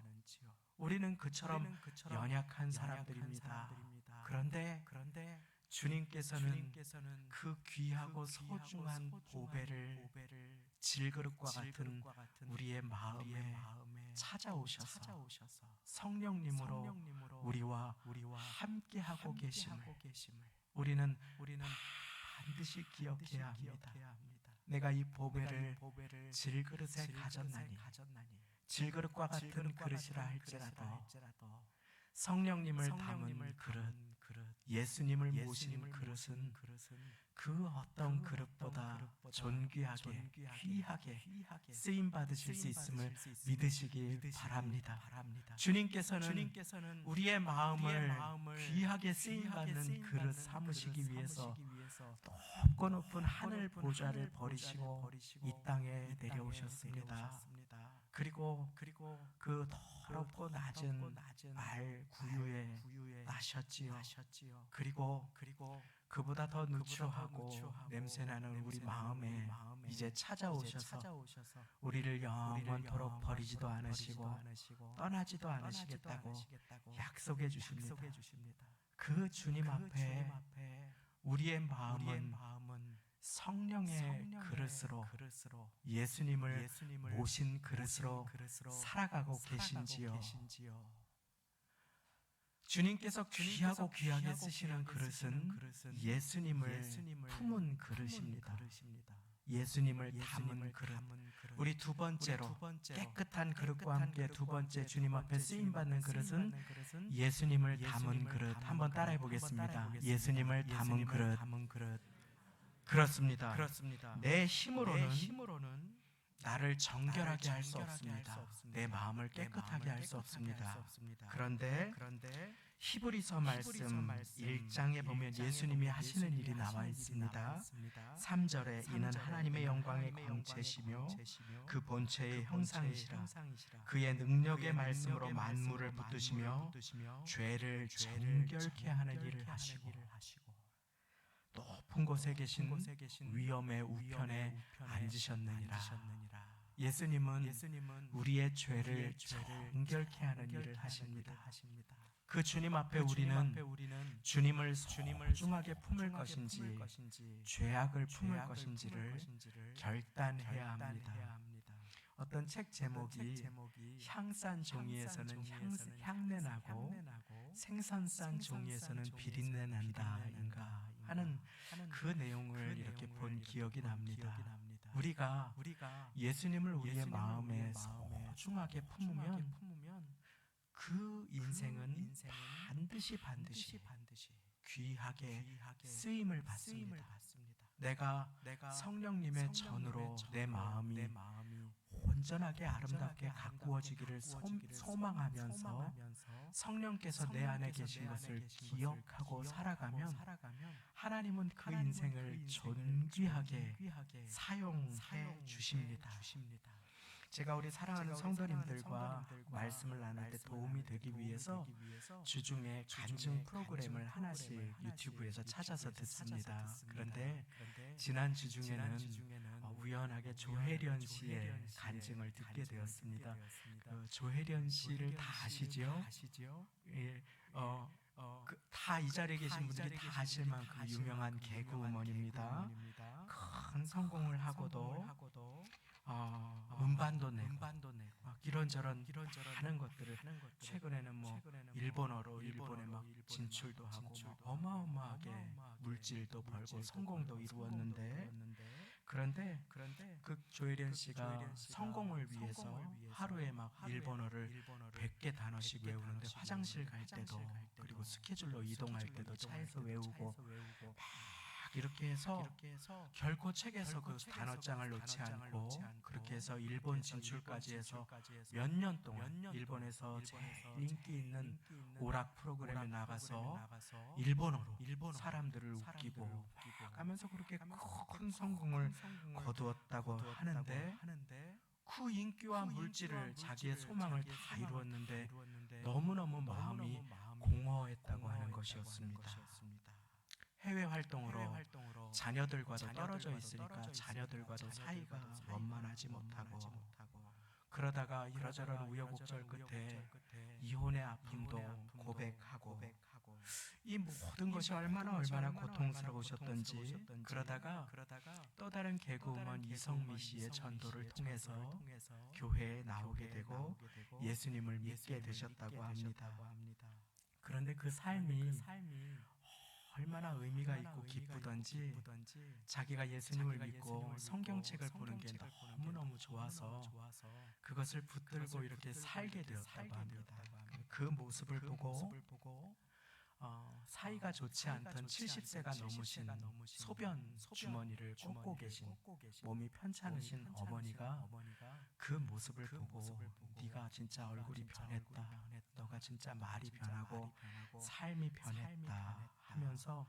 우리는 그처럼 연약한 사람들입니다. 그런데 주님께서는 그 귀하고 소중한 보배를 질그릇과 같은 우리의 마음에 찾아오셔서 성령님으로 우리와 함께하고 계심을 우리는 반드시 기억해야 합니다. 내가 이 보배를 질그릇에 가졌나니 질그릇과 같은 그릇이라 할지라도 성령님을 담은 그릇, 예수님을 모신 그릇은 그 어떤 그릇보다 존귀하게 귀하게 쓰임 받으실 수 있음을 믿으시길 바랍니다. 주님께서는 우리의 마음을 귀하게 쓰임 받는 그릇 삼으시기 위해서 높고 높은 하늘 보좌를 버리시고 이 땅에 내려오셨습니다. 그리고 그 더럽고 낮은 말 구유에 나셨지요. 그리고 그보다 더 누추하고 냄새나는 우리 마음에 이제 찾아오셔서 우리를 영원토록 버리지도 않으시고 떠나지도 않으시겠다고 약속해 주십니다. 그 주님 앞에 우리의 마음은 성령의 그릇으로 예수님을 모신 그릇으로 살아가고 계신지요. 주님께서 귀하고 귀하게 쓰시는 그릇은 예수님을 품은 그릇입니다. 예수님을 담은 그릇. 우리 두 번째로 깨끗한 그릇과 함께 두 번째 주님 앞에 쓰임받는 그릇은 예수님을 담은 그릇. 한번 따라해 보겠습니다. 예수님을 담은 그릇. 그렇습니다. 내 힘으로는 나를 정결하게 할 수 없습니다. 내 마음을 깨끗하게 할 수 없습니다. 그런데 히브리서 말씀 1장에 보면 예수님이 하시는 일이 나와 있습니다. 3절에 이는 하나님의 영광의 광채시며 그 본체의 형상이시라. 그의 능력의 말씀으로 만물을 붙드시며 죄를 정결케 하는 일을 하시고 높은 곳에 계신 위엄의 우편에 앉으셨느니라. 예수님은 우리의 죄를 정결케 하는 일을 하십니다. 그 주님 앞에 우리는 주님을 소중하게 품을 것인지 죄악을 품을 것인지를 결단해야 합니다. 어떤 책 제목이 향산 종이에서는 향내나고 생선산 종이에서는 비린내 난다인가 하는 그 내용을 이렇게 본 기억이 납니다. 우리가 예수님을 우리의 마음에 소중하게 품으면 그 인생은 반드시 귀하게 쓰임을 받습니다. 내가 성령님의 전으로 내 마음이 온전하게 아름답게 가꾸어지기를 소망하면서 성령께서 내 안에 계신 것을 기억하고 살아가면 하나님은 그 인생을 존귀하게 사용해 주십니다. 제가 우리 사랑하는 성도님들과 말씀을 나눌 때 도움이 되기 위해서 주중에 간증 프로그램을 하나씩 유튜브에서 찾아서 듣습니다. 그런데 지난 주중에는 우연하게 조혜련 씨의 간증을 듣게 되었습니다. 조혜련 씨를 다 아시죠? 예, 다 이 자리에 계신 분들이 다 아실 만큼 유명한 개그우먼입니다. 큰 성공을 하고도 음반도 내고 이런저런 하는 것들을 최근에는 일본어로 일본에 막 진출도 하고 어마어마하게 물질도 벌고 성공도 이루었는데, 그런데 그 조혜련 씨가 성공을 위해서 하루에 막 일본어를 100개 단어씩 외우는데, 화장실 갈 때도 그리고 스케줄로 이동할 때도 차에서 외우고 막 이렇게 해서 결코 책에서 그 단어장을 놓지 않고, 그렇게 해서 일본 진출까지 해서 몇 년 동안 일본에서 제일 인기 있는 오락 프로그램에 나가서 일본어로 사람들을 웃기고 막 하면서 그렇게 큰 성공을 거두었다고 하는데, 그 인기와 물질을, 자기의 소망을 다 이루었는데 너무너무 마음이 공허했다고 하는 것이었습니다. 해외 활동으로 자녀들과도 떨어져 있으니까 자녀들과도 사이가 원만하지 못하고, 그러다가 이러저런 우여곡절 끝에 이혼의 아픔도 고백하고, 이 모든 것이 얼마나 고통스러우셨던지, 그러다가 또 다른 개그우먼 이성미 씨의 전도를 통해서 교회에 나오게 되고 예수님을 믿게 되셨다고 합니다. 그런데 그 삶이 얼마나 의미가 있고 기쁘던지, 자기가 예수님을 믿고 성경책을 보는 게 너무너무 좋아서 그것을 붙들고 이렇게 살게 되었다고 합니다. 그 모습을 보고 사이가 좋지 않던 70세가 넘으신 소변 주머니를 꽂고 계신, 몸이 편찮으신 어머니가 그 모습을 보고, 네가 진짜 얼굴이 변했다, 너가 진짜 말이 변하고 삶이 변했다 하면서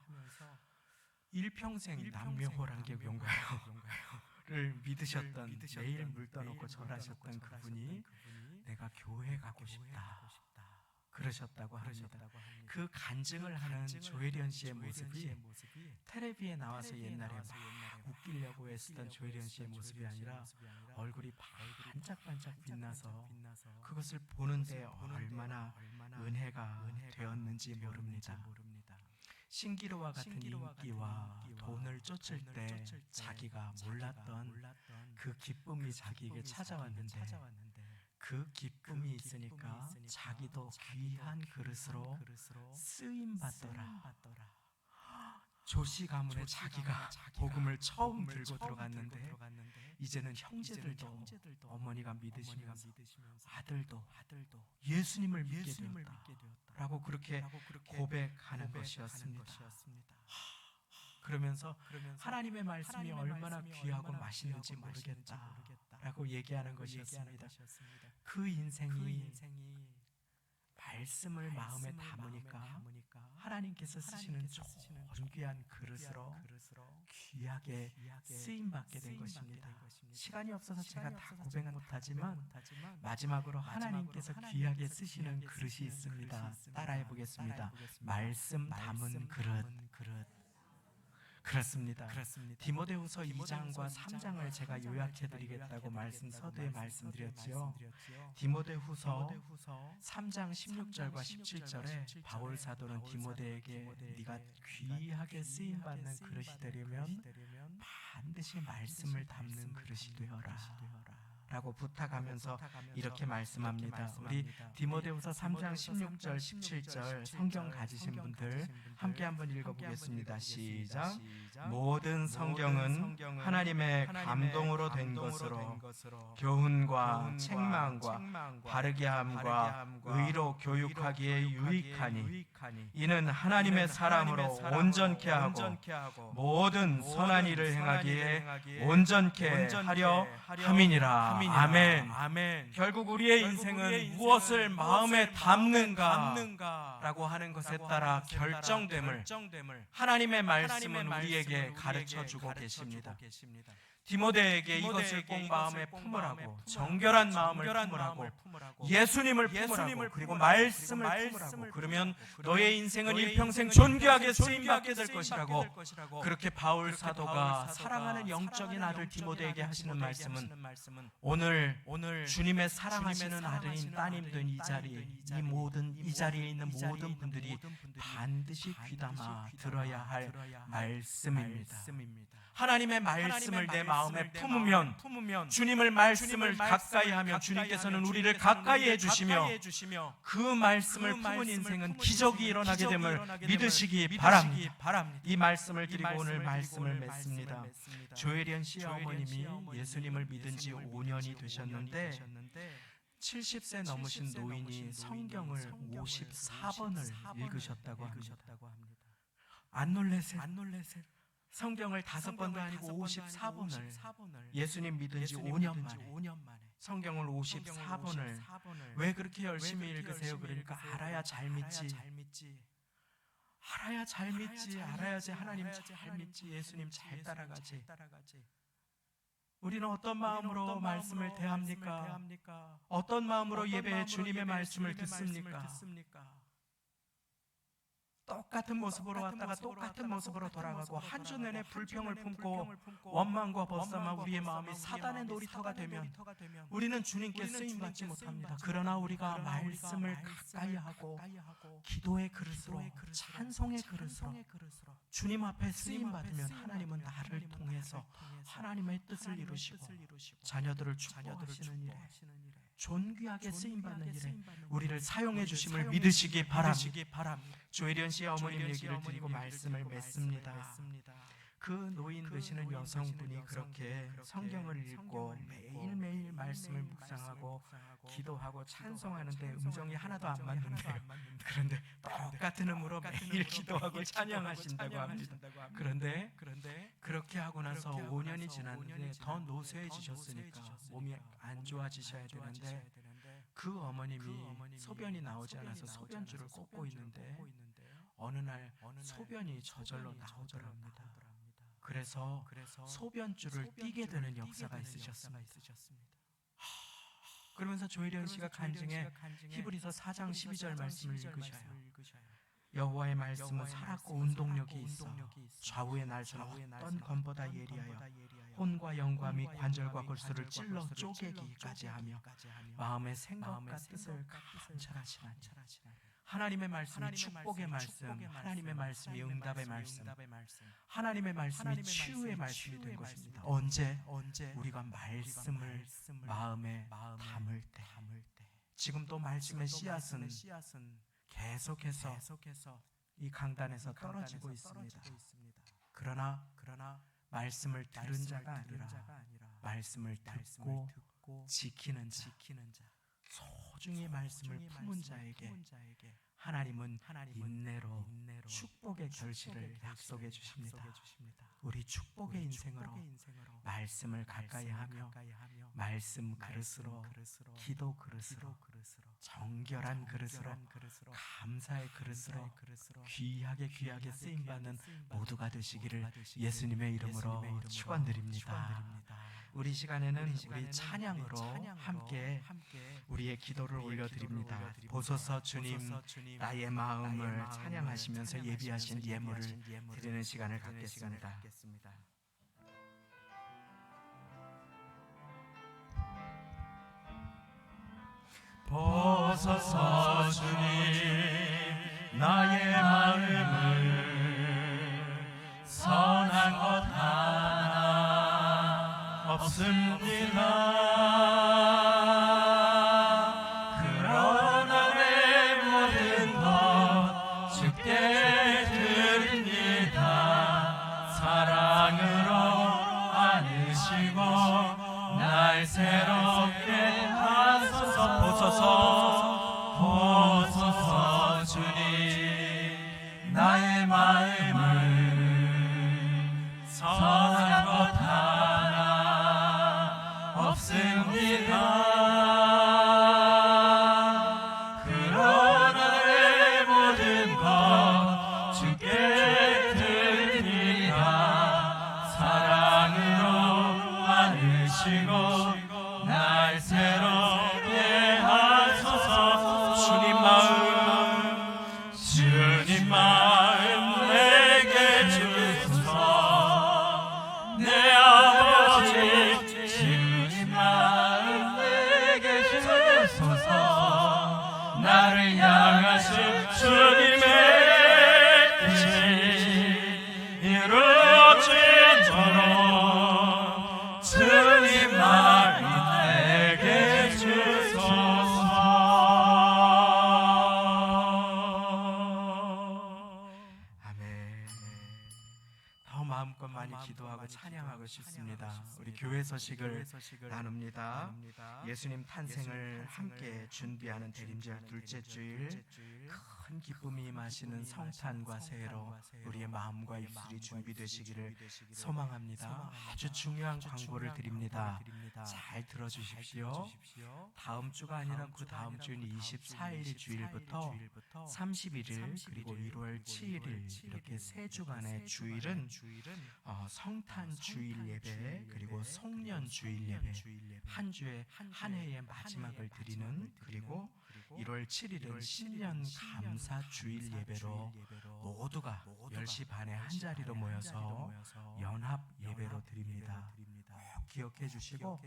일평생 남묘호랑객용가요를 믿으셨던, 매일 물 떠놓고 절하셨던 그분이 내가 교회 가고 싶다 그러셨다고 합니다. 그 간증을 하는 조혜련 씨의 모습이 텔레비에 나와서 옛날에 막 웃기려고 애쓰던 조혜련 씨의 모습이 아니라 얼굴이 반짝반짝 빛나서 그것을 보는데 얼마나 은혜가 되었는지 모릅니다. 신기루와 같은 인기와 돈을 쫓을 때 자기가 몰랐던 그 기쁨이 자기에게 찾아왔는데, 그 기쁨이 있으니까 자기도 귀한 그릇으로 쓰임받더라. 조씨 가문에 자기가 복음을 처음 들고 들어갔는데, 이제는 형제들도 어머니가 믿으시면서 아들도 예수님을 믿게 되었다 라고 그렇게 고백하는 것이었습니다. 그러면서 하나님의 말씀이 얼마나 귀하고 맛있는지 모르겠다 라고 얘기하는 것이었습니다. 그 인생이 말씀을 마음에 담으니까 하나님께서 쓰시는 존귀한 그릇으로 귀하게 쓰임받게 된 것입니다. 시간이 없어서 제가 다 고백 못하지만 마지막으로 하나님께서 귀하게 쓰시는 그릇이 있습니다. 따라해 보겠습니다. 말씀 담은 그릇. 그렇습니다. 디모데후서 2장과 3장을 제가 요약해드리겠다고 서두에 말씀드렸지요. 디모데후서 3장 16절과 17절에 바울 사도는 디모데에게 네가 귀하게 쓰임받는 그릇이 되려면 반드시 말씀을 담는 그릇이 되어라 라고 부탁하면서 이렇게 말씀합니다. 우리 디모데후서 3장 16절 17절 성경 가지신 분들 함께 한번 읽어보겠습니다. 시작. 모든 성경은 하나님의 감동으로 된 것으로 교훈과 책망과 바르게 함과 의로 교육하기에 유익하니 이는 하나님의 사람으로 온전케 하고 모든 선한 일을 행하기에 온전케 하려 함이니라. 아멘. 결국 우리의 인생은 무엇을 마음에 담는가 라고 하는 것에 따라 결정됨을 하나님의 말씀은 우리에게 가르쳐주고 계십니다. 디모데에게 이것을 꼭 마음에 품으라고, 정결한 마음을 품으라고, 예수님을 품으라고, 그리고 말씀을 품으라고, 그러면 너의 인생은 일평생 존귀하게 쓰임받게 될 것이라고. 그렇게 바울 사도가 사랑하는 영적인 아들 디모데에게 하시는 말씀은 오늘 주님의 사랑하시는 아들인 따님들 이 자리에 있는 모든 분들이 반드시 귀담아 들어야 할 말씀입니다. 하나님의 말씀을 내 마음에 품으면 주님을 말씀을 가까이 하면 주님께서는 우리를 가까이 해주시며 그 말씀을 품은 인생은 기적이 일어나게 됨을 믿으시기 바랍니다. 이 말씀을 드리고 오늘 말씀을 맺습니다. 조혜련 씨의 어머님이 예수님을 믿은 지 5년이 되셨는데 70세 넘으신 노인이 성경을 54번을 읽으셨다고 합니다. 안 놀라세요? 성경을 5번도 아니고 54번을 예수님 믿은 지 5년 만에 성경을 54번을 왜 그렇게 열심히 읽으세요? 그러니까 알아야 잘 믿지. 알아야 잘 믿지. 알아야지 하나님 잘 믿지. 예수님 잘 따라가지. 우리는 어떤 마음으로 말씀을 대합니까? 어떤 마음으로 예배에 주님의 말씀을 듣습니까? 똑같은 모습으로 왔다가 똑같은 모습으로 돌아가고 한 주 내내 불평을 품고 원망과 벗삼아 우리의 마음이 사단의 놀이터가 되면 우리는 주님께 쓰임받지 못합니다. 그러나 우리가 말씀을 가까이 하고 기도의 그릇으로 찬송의 그릇으로 주님 앞에 쓰임받으면 하나님은 나를 통해서 하나님의 뜻을 이루시고 자녀들을 축복하시는 일에 존귀하게 쓰임받는 일에 우리를 사용해 주심을 믿으시기 바랍니다. 조혜련 씨의 어머님 얘기를 드리고 말씀을 맺습니다. 그 노인 되시는 여성분이 그렇게 성경을 읽고 매일매일 말씀을 묵상하고 기도하고 찬송하는데 음정이 하나도 안 맞는데요. 그런데 똑같은 음으로 매일 기도하고 찬양하신다고 합니다. 그런데 그렇게 하고 나서 5년이 지났는데 더 노쇠해지셨으니까 몸이 안 좋아지셔야 되는데 그 어머님이 소변이 나오지 않아서 소변줄을 꽂고 있는데 어느 날 소변이 저절로 나오더랍니다. 그래서 소변줄을 띄게 되는 역사가 있으셨습니다. 그러면서 조혜련 씨가 간증해 히브리서 4장 12절 말씀을 읽으셔요. 여호와의 말씀은 살았고 운동력이 있어 좌우의 날선 어떤 검보다 예리하여 혼과 영과 및 관절과 골수를 찔러 쪼개기까지 하며 마음의 생각과 뜻을 감찰하시나니. 하나님의 말씀이 축복의 말씀, 하나님의 말씀이 응답의 말씀, 하나님의 말씀이 치유의 말씀이 된 것입니다. 언제? 우리가 말씀을 마음에 담을 때. 지금 또 말씀의 씨앗은 계속해서 이 강단에서 떨어지고 있습니다. 그러나 말씀을 들은 자가 아니라 말씀을 듣고 지키는 자, 소중히 말씀을 품은 자에게 하나님은 인내로 축복의 결실을 약속해 주십니다. 우리 축복의 인생으로 말씀을 가까이 하며 말씀 그릇으로 기도 그릇으로 정결한 그릇으로 감사의 그릇으로 귀하게 쓰임받는 모두가 되시기를 예수님의 이름으로 축원드립니다. 우리 시간에는 우리 찬양으로 함께 우리의 기도를 올려드립니다. 보소서 주님, 나의 마음을 찬양하시면서 예비하신 예물을 드리는 시간을 갖겠습니다. 보소서 주님, 나의 마음을 선한 것 하나 없습니다. 그러나 내 모든 것 주께 드립니다. 사랑으로 안으시고 날 새롭게 하소서. 보소서 주님, 나의 마음을 선한 것 하나 없습니다. 그러나 내 모든 것 주께 드립니다. 사랑으로 안으시고 날 새롭게 하소서. 주님 마음 내게 주소서. 내 아버지 주님 마음 내게 주소서. 나를 향하신 주님의 뜻이 이루어지도록 마음껏 많이 기도하고 찬양하고 싶습니다. 우리 교회 소식을 나눕니다. 예수님 탄생을 함께 준비하는 대림절 둘째 주일, 큰 기쁨이 임하시는 성탄과 새해로 우리의 마음과 입술이 준비되시기를 소망합니다. 아주 중요한 광고를 드립니다. 잘 들어주십시오. 다음 주가 아니라 그 다음 주인 24일 주일부터 31일 그리고 1월 7일 이렇게 세 주간의 주일은 성탄 주일 예배 그리고 송년 주일 예배, 한 주의 한 해의 마지막을 드리는, 그리고 1월 7일은 신년 감사 주일 예배로 모두가 10시 반에 한 자리로 모여서 연합 예배로 드립니다. 꼭 기억해 주시고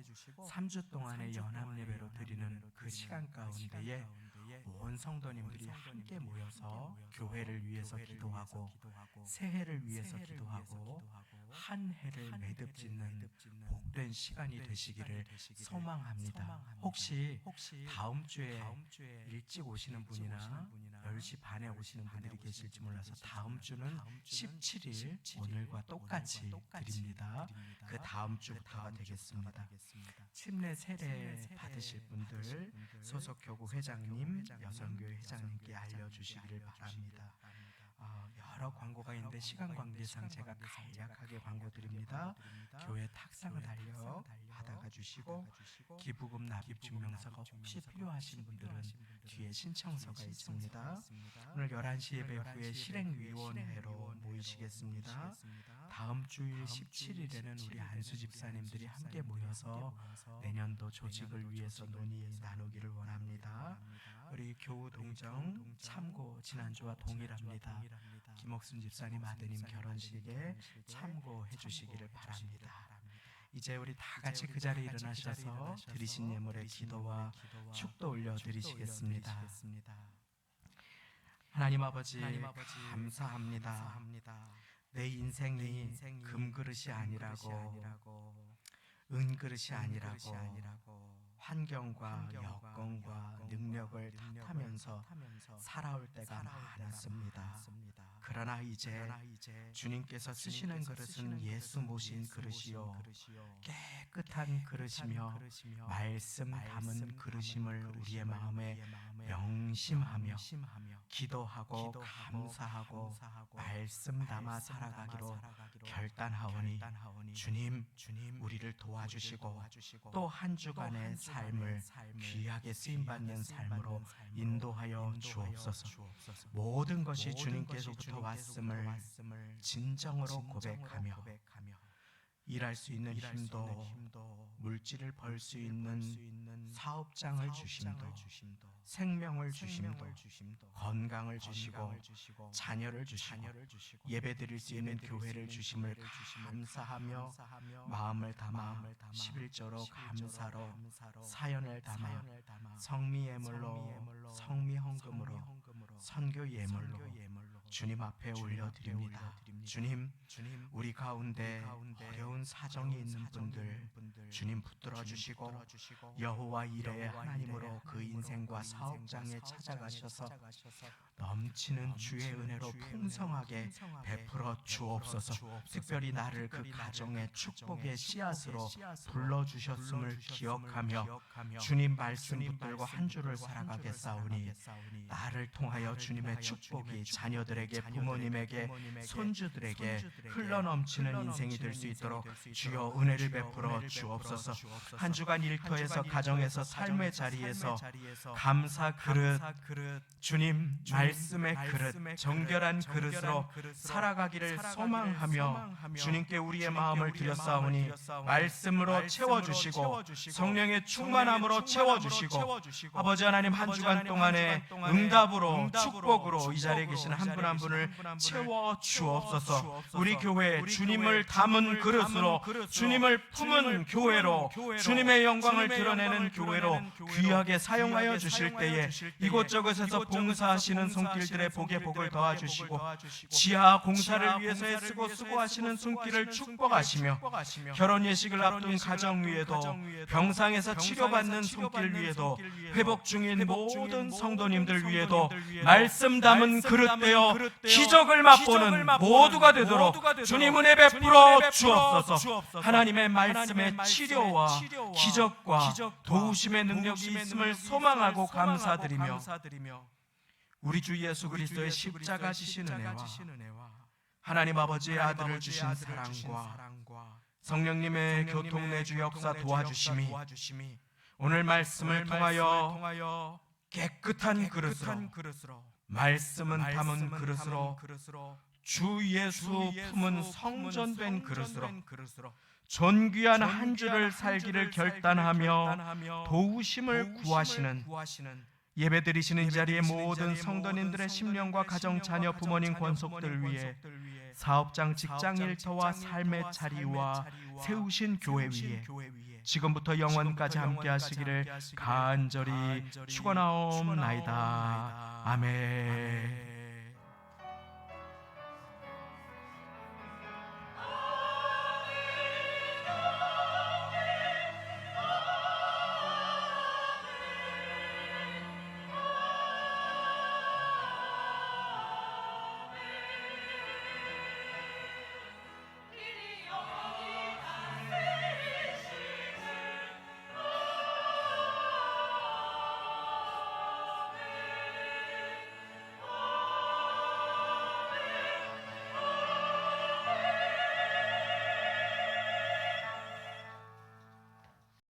3주 동안의 연합 예배로 드리는 그 시간 가운데에 온 성도님들이 함께 모여서 교회를 위해서 기도하고 새해를 위해서 기도하고 한 해를 매듭짓는 복된 시간이 되시기를 소망합니다. 혹시 다음 주에 일찍 오시는 분이나 10시 반에 오시는 분들이 계실지 몰라서 다음 주는 17일 오늘과 똑같이 드립니다. 그 다음 주부터가 되겠습니다. 침례 세례 받으실 분들 소속 교구 회장님, 여성교회 회장님께 알려주시기를 바랍니다. 여러 광고가 있는데 시간 관계상 제가 간략하게 광고 드립니다. 교회 탁상을 달려 받아가 주시고 기부금 납입 증명서가 혹시 필요하신 분들은 뒤에 신청서가 있습니다. 오늘 11시 예배 후에 실행위원회로 모이시겠습니다. 다음 주일 17일에는 우리 안수 집사님들이 함께 모여서 내년도 조직을 위해서 논의 나누기를 원합니다. 우리 교우 동정 참고 지난주와 동일합니다. 김옥순 집사님 아드님 결혼식에 참고해 주시기를 바랍니다. 이제 우리 다 같이 그 자리에 일어나셔서 드리신 예물의 기도와 축도 올려드리시겠습니다. 하나님 아버지 감사합니다. 내 인생이 금그릇이 아니라고 은그릇이 아니라고 환경과 여건과 능력을 탓하면서 살아올 때가 많았습니다. 그러나 이제 주님께서 쓰시는 그릇은 예수 모신 그릇이요 깨끗한 그릇이며 말씀 담은 그릇임을 우리의 마음에 명심하며 기도하고 감사하고 말씀 담아 살아가기로 결단하오니 주님 우리를 도와주시고 또 한 주간의 삶을 귀하게 쓰임받는 삶으로 인도하여 주옵소서. 모든 것이 주님께서부터 왔음을 진정으로 고백하며 일할 수 있는 힘도 물질을 벌 수 있는 사업장을 주심도 생명을 주심도 건강을 주시고 자녀를 주시고 예배드릴 수 있는 교회를 주심을 감사하며 마음을 담아 11조로 감사로 사연을 담아 성미 예물로 성미 헌금으로 선교 예물로 주님 앞에 올려드립니다. 주님 우리 가운데 어려운 사정이 있는 분들 주님 붙들어 주시고 여호와 이레의 하나님으로 그 인생과 사업장에 찾아가셔서 넘치는 주의 은혜로 풍성하게 베풀어 주옵소서. 특별히 나를 그 가정의 축복의 씨앗으로 불러주셨음을 기억하며 주님 말씀 붙들고 한 주를 살아가겠사오니 나를 통하여 주님의 축복이 자녀들에게 부모님에게 손주들에게 흘러넘치는 인생이 될 수 있도록 주여 은혜를 베풀어 주옵소서. 한 주간 일터에서 가정에서 삶의 자리에서 감사 그릇 주님 말씀의 그릇 정결한 그릇으로 살아가기를 소망하며 주님께 우리의 마음을 드렸사오니 말씀으로 채워주시고 성령의 충만함으로 채워주시고 아버지 하나님 한 주간 동안에 응답으로 축복으로 이 자리에 계신 한 분 한 분을 채워주옵소서. 우리 교회 주님을 담은 그릇으로 주님을 품은 교회로 주님의 영광을 드러내는 교회로 귀하게 사용하여 주실 때에 이곳저곳에서 봉사하시는 손길들의 복에 복을 더하주시고 지하 공사를 위해서 애쓰고 수고하시는 손길을 축복하시며 결혼 예식을 앞둔 가정 위에도 병상에서 치료받는 손길 위에도 회복 중인 모든 성도님들 위에도 말씀 담은 그릇 되어 기적을 맛보는 모두가 되도록 주님 은혜 베풀어 주옵소서. 하나님의 말씀의 치료와 기적과 도우심의 능력이 있음을 소망하고 감사드리며 우리 주 예수 그리스도의 십자가 지신 은혜와 하나님 아버지의 아들을 주신 사랑과 성령님의 교통내주 역사 도와주심이 오늘 말씀을 통하여 깨끗한 그릇으로 말씀은 담은 그릇으로 주 예수 품은 성전된 그릇으로 존귀한 한 주를 살기를 결단하며 도우심을 구하시는 예배드리시는 이 자리의 모든 성도님들의 심령과 가정, 자녀, 부모님, 권속들 위해 사업장, 직장 일터와 삶의 자리와 세우신 교회 위에 지금부터 영원까지 함께 하시기를 간절히 축원하옵나이다. 아멘.